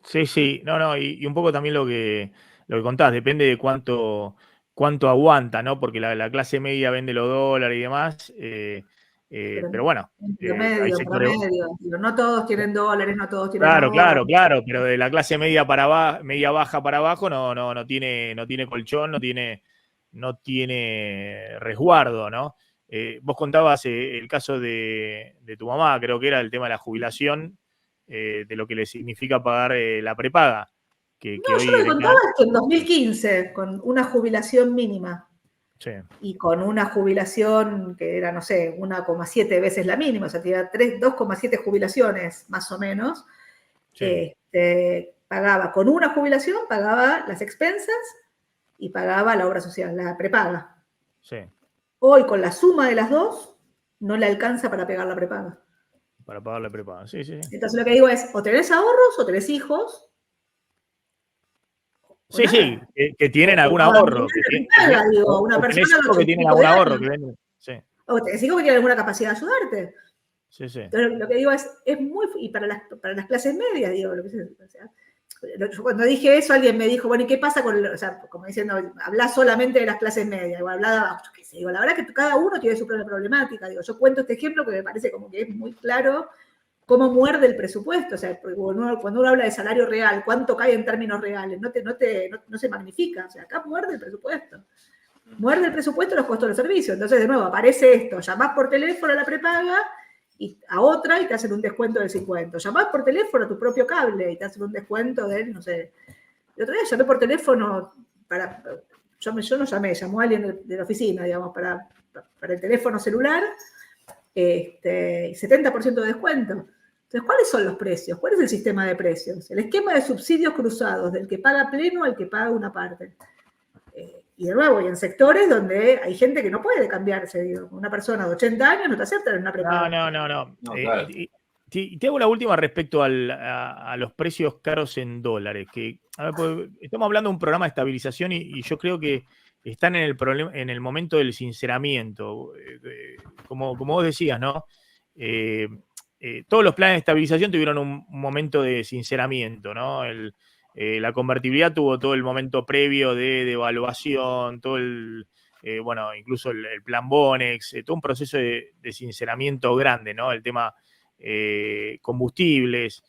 Sí, no, y un poco también lo que contás, depende de cuánto aguanta, ¿no? Porque la clase media vende los dólares y demás, pero bueno. Promedio. No todos tienen dólares, no todos tienen ahorros. Claro, pero de la clase media baja para abajo no tiene colchón, no tiene resguardo, ¿no? Vos contabas el caso de tu mamá, creo que era el tema de la jubilación, de lo que le significa pagar la prepaga. Yo lo que contaba es que en 2015, con una jubilación mínima, sí, y con una jubilación que era, no sé, 1,7 veces la mínima, o sea, tenía 2,7 jubilaciones, más o menos, sí, pagaba, con una jubilación, pagaba las expensas y pagaba la obra social, la prepaga. Sí. Hoy, con la suma de las dos, no le alcanza para pagar la prepaga. Para pagar la prepaga, sí. Entonces lo que digo es, o tenés ahorros o tenés hijos. Sí, que tienen algún ahorro. Una persona que tienen algún ahorro. O tenés hijos que tienen alguna capacidad de ayudarte. Sí. Entonces lo que digo es muy... Y para las clases medias, digo, yo cuando dije eso, alguien me dijo, bueno, ¿y qué pasa con...? O sea, como diciendo, habla solamente de las clases medias, o habla de abajo. Yo qué sé, digo, la verdad que cada uno tiene su propia problemática. Digo, yo cuento este ejemplo que me parece como que es muy claro cómo muerde el presupuesto. O sea, cuando uno habla de salario real, cuánto cae en términos reales, no se magnifica. O sea, acá muerde el presupuesto. Muerde el presupuesto los costos de los servicios. Entonces, de nuevo, aparece esto, llamás por teléfono a la prepaga y a otra y te hacen un descuento del 50%. Llamás por teléfono a tu propio cable y te hacen un descuento del, no sé. El otro día llamé por teléfono yo no llamé, llamó a alguien de la oficina, digamos, para el teléfono celular, 70% de descuento. Entonces, ¿cuáles son los precios? ¿Cuál es el sistema de precios? El esquema de subsidios cruzados, del que paga pleno al que paga una parte. Y de nuevo, y en sectores donde hay gente que no puede cambiarse, digo, una persona de 80 años no te acepta en una prepaga. No. Claro. Te hago la última respecto a los precios caros en dólares, que estamos hablando de un programa de estabilización y yo creo que están en el momento del sinceramiento. Como vos decías, ¿no? Todos los planes de estabilización tuvieron un momento de sinceramiento, ¿no? La convertibilidad tuvo todo el momento previo de devaluación, todo incluso el plan Bonex, todo un proceso de sinceramiento grande, ¿no? El tema combustibles,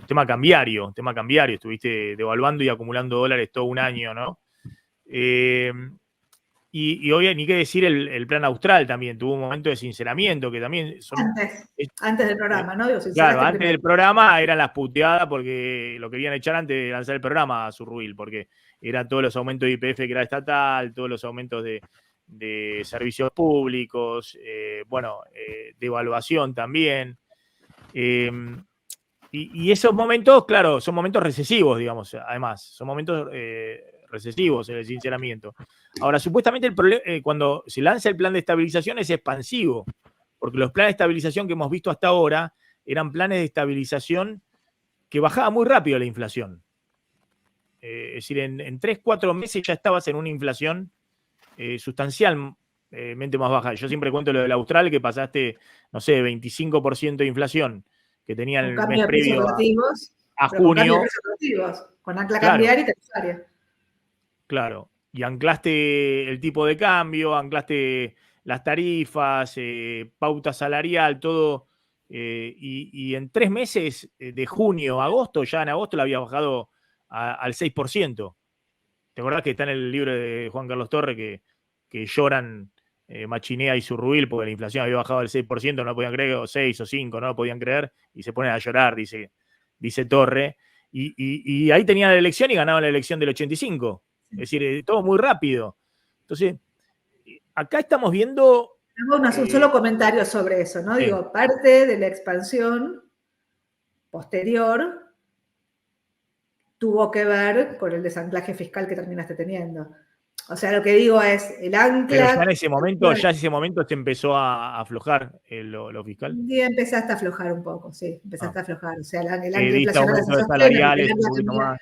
tema cambiario, estuviste devaluando y acumulando dólares todo un año, ¿no? Y hoy ni qué decir el plan austral también, tuvo un momento de sinceramiento que también antes del programa, ¿no? Claro, antes del programa eran las puteadas porque lo querían echar antes de lanzar el programa a Surruil, porque eran todos los aumentos de YPF que era estatal, todos los aumentos de servicios públicos, devaluación también. Y esos momentos, claro, son momentos recesivos, digamos, además, son momentos recesivos en el sinceramiento. Ahora, supuestamente cuando se lanza el plan de estabilización es expansivo, porque los planes de estabilización que hemos visto hasta ahora eran planes de estabilización que bajaba muy rápido la inflación. Es decir, en 3, 4 meses ya estabas en una inflación sustancialmente más baja. Yo siempre cuento lo del Austral, que pasaste, no sé, 25% de inflación que tenía el mes previo a junio. Con ancla Claro. cambiaria y tarifaria. Claro. Y anclaste el tipo de cambio, anclaste las tarifas, pauta salarial, todo. Y en 3 meses, de junio a agosto, ya en agosto la había bajado al 6%. ¿Te acordás que está en el libro de Juan Carlos Torre que lloran Machinea y Zurrubil porque la inflación había bajado al 6%, no lo podían creer, o 6 o 5, no lo podían creer, y se ponen a llorar, dice Torre. Y ahí tenían la elección y ganaban la elección del 85. Es decir, todo muy rápido. Entonces, acá estamos viendo... Un solo comentario sobre eso, ¿no? Sí. Digo, parte de la expansión posterior tuvo que ver con el desanclaje fiscal que terminaste teniendo. O sea, lo que digo es, el ancla... Pero ya en ese momento se empezó a aflojar lo fiscal. Y empezaste a aflojar un poco, sí, empezaste a aflojar. O sea, el ancla inflacionaria se sostiene. Salariales, un poquito más.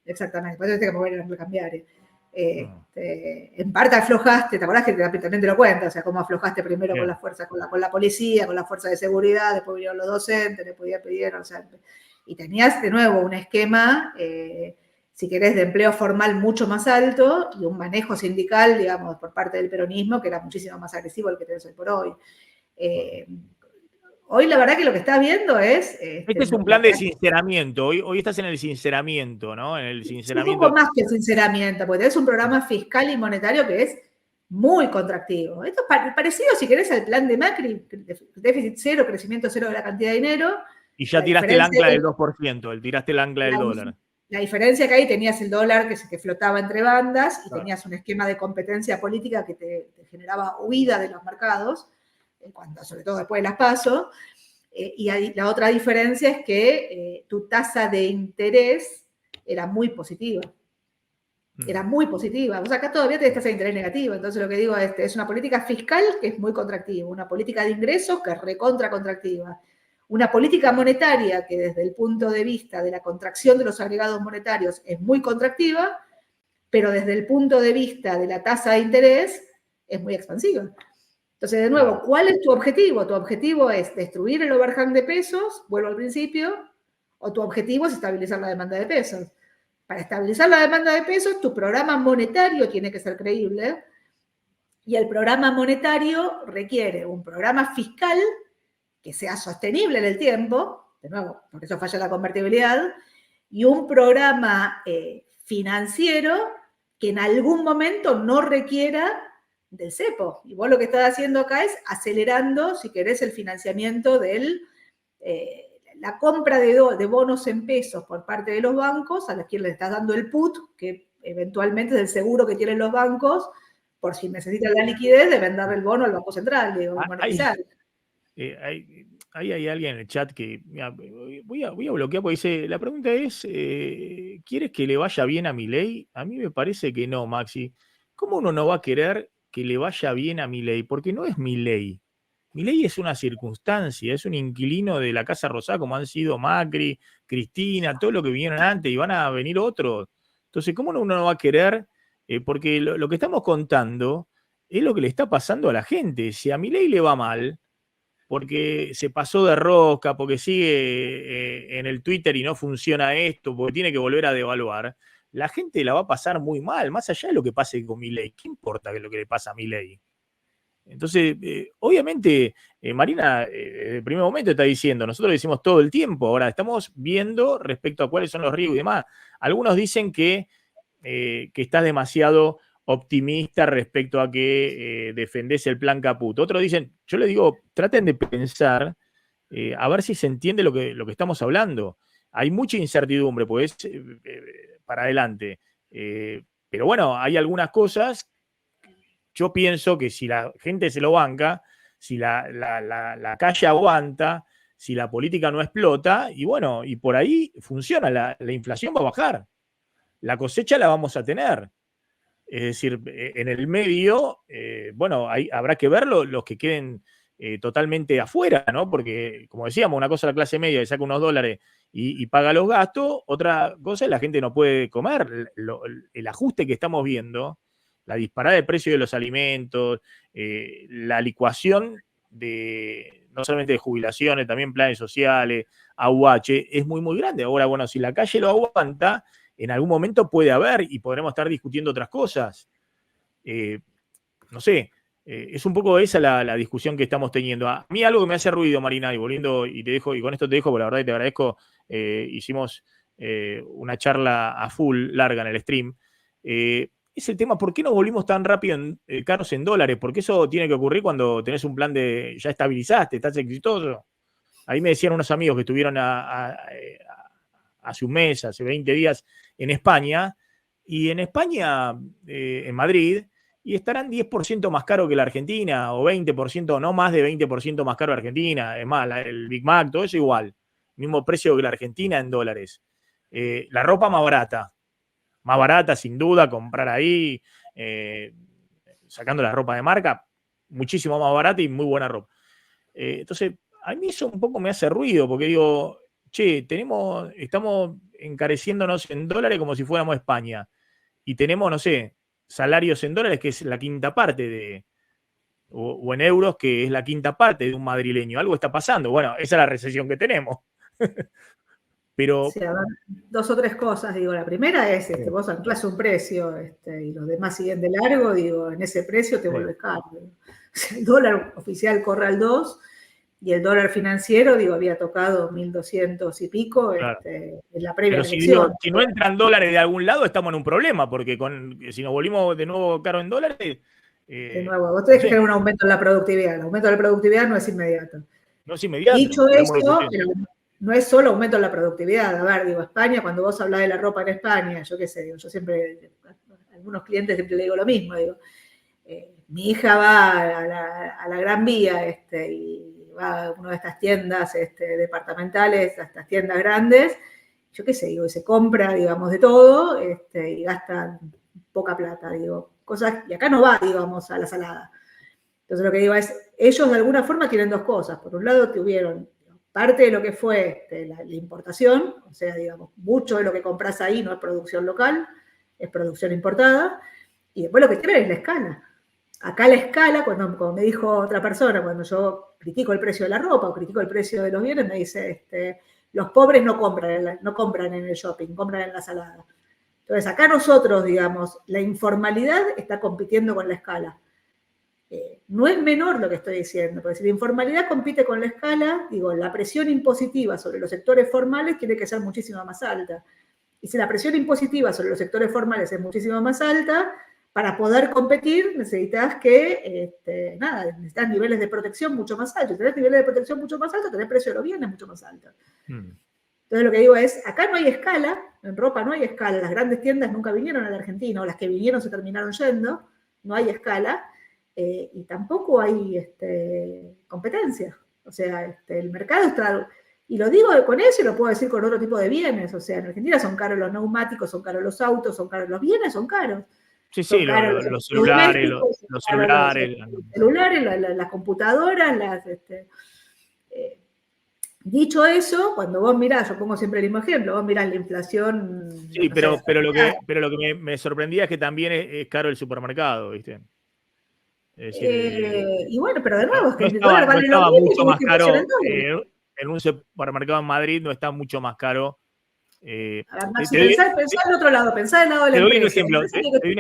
Exactamente, por eso tienes que mover el ancla cambiaria. En parte aflojaste, ¿te acordás que también te lo cuento? O sea, cómo aflojaste primero con la fuerza, con la policía, con la fuerza de seguridad, después vinieron los docentes, después ya pidieron, o sea, y tenías de nuevo un esquema, si querés, de empleo formal mucho más alto y un manejo sindical, digamos, por parte del peronismo que era muchísimo más agresivo al que tenés hoy por hoy. Hoy la verdad que lo que estás viendo es... Este es un plan de sinceramiento. Hoy estás en el sinceramiento, ¿no? En el sinceramiento. Un poco más que el sinceramiento, porque tenés un programa fiscal y monetario que es muy contractivo. Esto es parecido, si querés, al plan de Macri, déficit cero, crecimiento cero de la cantidad de dinero. Y ya tiraste el ancla del 2%, tiraste el ancla del dólar. La diferencia que ahí tenías el dólar que flotaba entre bandas y tenías un esquema de competencia política que te generaba huida de los mercados, sobre todo después de las PASO. Y la otra diferencia es que tu tasa de interés era muy positiva. Era muy positiva. O sea, acá todavía tenés tasa de interés negativa. Entonces lo que digo es una política fiscal que es muy contractiva, una política de ingresos que es recontra contractiva, una política monetaria que desde el punto de vista de la contracción de los agregados monetarios es muy contractiva, pero desde el punto de vista de la tasa de interés es muy expansiva. Entonces, de nuevo, ¿cuál es tu objetivo? Tu objetivo es destruir el overhang de pesos, vuelvo al principio, o tu objetivo es estabilizar la demanda de pesos. Para estabilizar la demanda de pesos, tu programa monetario tiene que ser creíble, y el programa monetario requiere un programa fiscal que sea sostenible en el tiempo, de nuevo, por eso falla la convertibilidad, y un programa financiero que en algún momento no requiera del cepo. Y vos lo que estás haciendo acá es acelerando, si querés, el financiamiento de la compra de bonos en pesos por parte de los bancos, a los que le estás dando el put, que eventualmente es el seguro que tienen los bancos, por si necesitan la liquidez, deben darle el bono al Banco Central, digo, monetizar. Hay alguien en el chat que mira, voy a bloquear porque dice, la pregunta es, ¿quieres que le vaya bien a Milei? A mí me parece que no, Maxi. ¿Cómo uno no va a querer que le vaya bien a Milei? Porque no es Milei. Milei es una circunstancia, es un inquilino de la Casa Rosada como han sido Macri, Cristina, todo lo que vinieron antes y van a venir otros. Entonces, ¿cómo uno no va a querer? Porque lo que estamos contando es lo que le está pasando a la gente. Si a Milei le va mal, porque se pasó de rosca, porque sigue en el Twitter y no funciona esto, porque tiene que volver a devaluar, la gente la va a pasar muy mal, más allá de lo que pase con Milei. ¿Qué importa lo que le pasa a Milei? Entonces, obviamente, Marina, desde el primer momento está diciendo, nosotros lo decimos todo el tiempo, ahora estamos viendo respecto a cuáles son los riesgos y demás. Algunos dicen que estás demasiado optimista respecto a que defendés el plan Caput. Otros dicen, yo les digo, traten de pensar, a ver si se entiende lo que estamos hablando. Hay mucha incertidumbre, pues, para adelante. Pero bueno, hay algunas cosas, yo pienso que si la gente se lo banca, si la calle aguanta, si la política no explota, y bueno, y por ahí funciona, la inflación va a bajar, la cosecha la vamos a tener. Es decir, en el medio, bueno, habrá que verlo, los que queden totalmente afuera, ¿no? Porque, como decíamos, una cosa es la clase media que saca unos dólares y paga los gastos, otra cosa es la gente no puede comer. El ajuste que estamos viendo, la disparada de precios de los alimentos, la licuación no solamente de jubilaciones, también planes sociales, AUH, es muy, muy grande. Ahora, bueno, si la calle lo aguanta, en algún momento puede haber y podremos estar discutiendo otras cosas. No sé, es un poco esa la discusión que estamos teniendo. A mí algo que me hace ruido, Marina, y volviendo, y te dejo, y con esto te dejo, porque la verdad que te agradezco, hicimos una charla a full, larga en el stream, es el tema, ¿por qué nos volvimos tan rápido caros en dólares? Porque eso tiene que ocurrir cuando tenés un plan de, ya estabilizaste, estás exitoso. Ahí me decían unos amigos que estuvieron hace un mes, hace 20 días en España, y en España, en Madrid, y estarán 10% más caro que la Argentina, o 20%, no más de 20% más caro que Argentina. Es más, el Big Mac, todo eso igual. Mismo precio que la Argentina en dólares. La ropa más barata sin duda, comprar ahí, sacando la ropa de marca, muchísimo más barata y muy buena ropa. Entonces, a mí eso un poco me hace ruido, porque digo, che, estamos encareciéndonos en dólares como si fuéramos España, y tenemos, no sé, salarios en dólares que es la quinta parte o en euros que es la quinta parte de un madrileño. Algo está pasando. Bueno, esa es la recesión que tenemos. Pero... Sí, a ver, 2 o 3 cosas, digo. La primera es, vos anclás un precio y los demás siguen de largo, digo, en ese precio te vuelves caro. O sea, el dólar oficial corre al 2 y el dólar financiero, digo, había tocado 1.200 y pico claro. En la previa Pero elección. Si no entran dólares de algún lado, estamos en un problema, porque si nos volvimos de nuevo caro en dólares... de nuevo, vos tenés que tener un aumento en la productividad. El aumento de la productividad no es inmediato. No es inmediato. Dicho eso, no es solo aumento en la productividad. A ver, digo, España, cuando vos hablás de la ropa en España, yo qué sé, digo, yo siempre, a algunos clientes siempre le digo lo mismo, digo, mi hija va a la Gran Vía y va a una de estas tiendas departamentales, a estas tiendas grandes, yo qué sé, digo, y se compra, digamos, de todo y gasta poca plata, digo, cosas, y acá no va, digamos, a la salada. Entonces lo que digo es, ellos de alguna forma tienen 2 cosas. Por un lado tuvieron parte de lo que fue la importación, o sea, digamos, mucho de lo que compras ahí no es producción local, es producción importada, y después lo que tienen es la escala. Acá la escala, como me dijo otra persona, cuando yo critico el precio de la ropa o critico el precio de los bienes, me dice, los pobres no compran en el shopping, compran en la salada. Entonces, acá nosotros, digamos, la informalidad está compitiendo con la escala. No es menor lo que estoy diciendo, porque si la informalidad compite con la escala, digo, la presión impositiva sobre los sectores formales tiene que ser muchísimo más alta. Y si la presión impositiva sobre los sectores formales es muchísimo más alta, para poder competir necesitas necesitas niveles de protección mucho más altos. Si tenés niveles de protección mucho más altos, tenés precio de los bienes mucho más altos. Entonces lo que digo es, acá no hay escala, en ropa no hay escala, las grandes tiendas nunca vinieron a la Argentina, o las que vinieron se terminaron yendo, no hay escala, y tampoco hay competencia. O sea, el mercado está... Y lo digo con eso y lo puedo decir con otro tipo de bienes. O sea, en Argentina son caros los neumáticos, son caros los autos, son caros los bienes, son caros. Sí, sí, los celulares, las computadoras, dicho eso, cuando vos mirás, yo pongo siempre el mismo ejemplo, vos mirás la inflación... Sí, pero lo que me sorprendía es que también es caro el supermercado, ¿viste? Es decir, y bueno, pero de nuevo, es que no el dólar vale lo mismo mucho más caro. En un supermercado en Madrid no está mucho más caro. Maxi, pensá del otro lado, pensá del lado de la empresa. Te doy un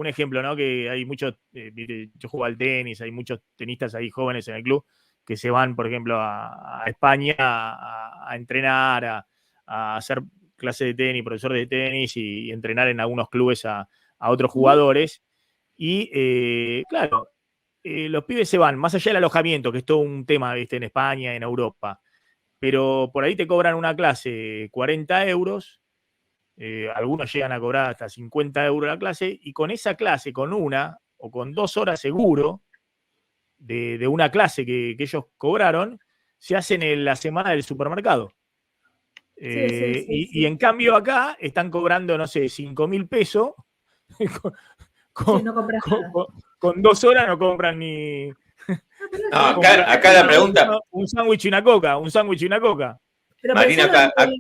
ejemplo, ¿no? Que hay muchos, yo juego al tenis, hay muchos tenistas ahí jóvenes en el club que se van, por ejemplo, a España a entrenar, a hacer clases de tenis, profesor de tenis y entrenar en algunos clubes a otros jugadores. Y claro, los pibes se van, más allá del alojamiento, que es todo un tema, ¿viste? En España, en Europa. Pero por ahí te cobran una clase 40 euros, algunos llegan a cobrar hasta 50 euros la clase, y con esa clase, con 1 o con 2 horas seguro de una clase que ellos cobraron, se hacen en la semana del supermercado. Sí. Y en cambio acá están cobrando, no sé, 5.000 pesos. Con 2 horas no compran ni No, acá la pregunta. Un sándwich y una coca, un sándwich y una coca. Pero Marina, pensalo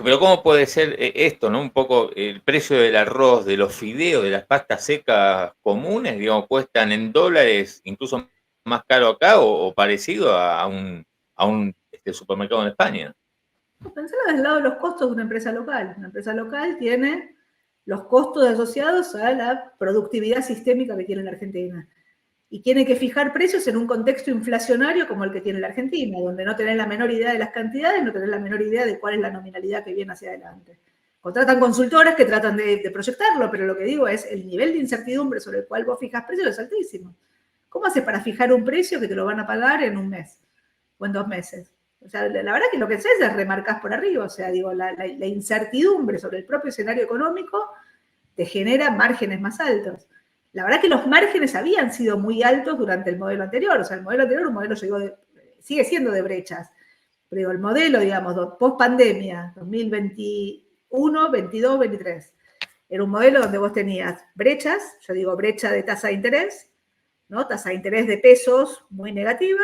pero ¿cómo puede ser esto, no? Un poco el precio del arroz, de los fideos, de las pastas secas comunes, digamos, cuestan en dólares, incluso más caro acá o parecido a un supermercado en España. pensalo del lado de los costos de una empresa local. Una empresa local tiene los costos asociados a la productividad sistémica que tiene la Argentina. Y tiene que fijar precios en un contexto inflacionario como el que tiene la Argentina, donde no tenés la menor idea de las cantidades, no tenés la menor idea de cuál es la nominalidad que viene hacia adelante. Contratan consultoras que tratan de proyectarlo, pero lo que digo es el nivel de incertidumbre sobre el cual vos fijas precios es altísimo. ¿Cómo haces para fijar un precio que te lo van a pagar en un mes o en 2 meses? O sea, la verdad que lo que haces es remarcás por arriba, o sea, digo, la incertidumbre sobre el propio escenario económico te genera márgenes más altos. La verdad que los márgenes habían sido muy altos durante el modelo anterior, o sea, el modelo anterior un modelo sigue siendo de brechas, pero digo, el modelo, digamos, post-pandemia, 2021, 22, 23, era un modelo donde vos tenías brechas, yo digo brecha de tasa de interés, ¿no? Tasa de interés de pesos muy negativa,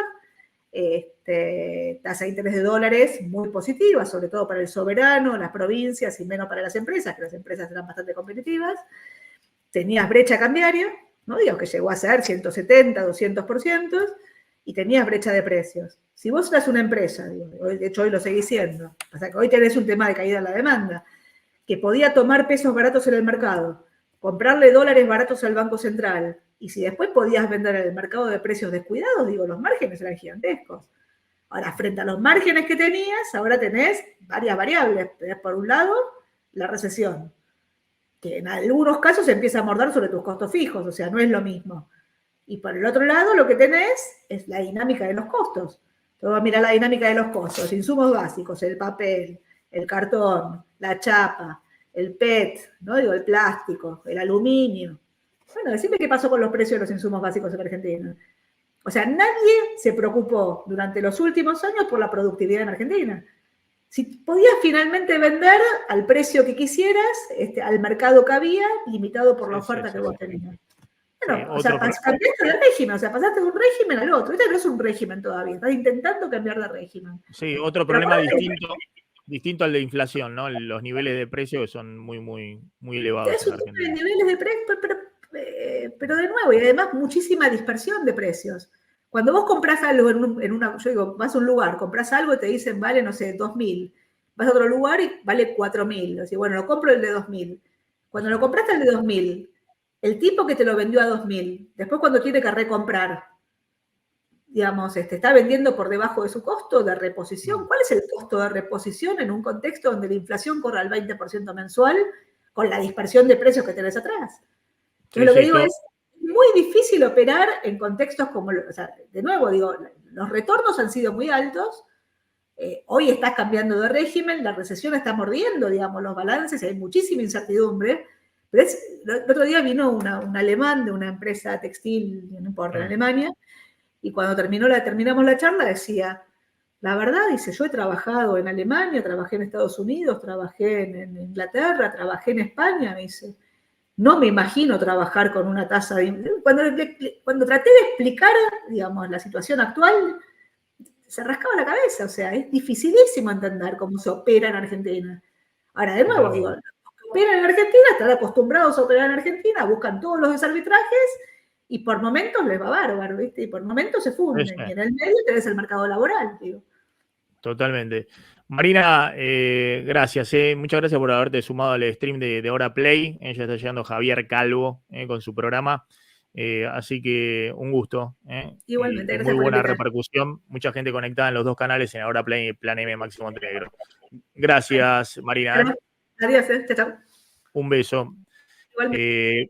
tasa de interés de dólares muy positiva, sobre todo para el soberano, las provincias y menos para las empresas, que las empresas eran bastante competitivas. Tenías brecha cambiaria, ¿no? Digo, que llegó a ser 170, 200%, y tenías brecha de precios. Si vos eras una empresa, digo, de hecho hoy lo seguís siendo, o sea que hoy tenés un tema de caída en la demanda, que podía tomar pesos baratos en el mercado, comprarle dólares baratos al Banco Central, y si después podías vender en el mercado de precios descuidados, digo, los márgenes eran gigantescos. Ahora, frente a los márgenes que tenías, ahora tenés varias variables. Tenés por un lado la recesión, que en algunos casos empieza a morder sobre tus costos fijos, o sea, no es lo mismo. Y por el otro lado, lo que tenés es la dinámica de los costos. Entonces, mira la dinámica de los costos, insumos básicos, el papel, el cartón, la chapa, el PET, ¿no? Digo, el plástico, el aluminio. Bueno, decime qué pasó con los precios de los insumos básicos en Argentina. O sea, nadie se preocupó durante los últimos años por la productividad en Argentina. Si podías finalmente vender al precio que quisieras, al mercado que había, limitado por la oferta que vos tenías. Bueno, o sea, cambiaste de régimen, o sea, pasaste de un régimen al otro. Este no es un régimen todavía, estás intentando cambiar de régimen. Sí, otro problema distinto al de inflación, ¿no? Los niveles de precio que son muy, muy, muy elevados. Es un tema de niveles de precio, pero de nuevo, y además muchísima dispersión de precios. Cuando vos comprás algo yo digo, vas a un lugar, comprás algo y te dicen, vale, no sé, 2.000. Vas a otro lugar y vale 4.000. O sea, bueno, lo compro el de 2.000. Cuando lo compraste el de 2.000, el tipo que te lo vendió a 2.000, después cuando tiene que recomprar, digamos, está vendiendo por debajo de su costo de reposición. ¿Cuál es el costo de reposición en un contexto donde la inflación corre al 20% mensual con la dispersión de precios que tenés atrás? Entonces, lo que digo es muy difícil operar en contextos como, o sea, de nuevo, digo, los retornos han sido muy altos, hoy estás cambiando de régimen, la recesión está mordiendo, digamos, los balances, hay muchísima incertidumbre, pero el otro día vino un alemán de una empresa textil, no importa, en Alemania, y cuando terminamos la charla decía, la verdad, dice, yo he trabajado en Alemania, trabajé en Estados Unidos, trabajé en Inglaterra, trabajé en España, me dice, no me imagino trabajar con una tasa de... Cuando traté de explicar, digamos, la situación actual, se rascaba la cabeza, o sea, es dificilísimo entender cómo se opera en Argentina. Ahora, de nuevo, digo, los que operan en Argentina están acostumbrados a operar en Argentina, buscan todos los desarbitrajes y por momentos les va bárbaro, ¿viste? Y por momentos se funden. Y en el medio tenés el mercado laboral, digo. Totalmente. Marina, gracias. Muchas gracias por haberte sumado al stream de Hora Play. Ya está llegando Javier Calvo con su programa. Así que un gusto. Igualmente, gracias. Muy buena repercusión. Mucha gente conectada en los dos canales, en Hora Play y Plan M Máximo Montenegro. Gracias, Marina. Adiós, chao. Un beso. Igualmente.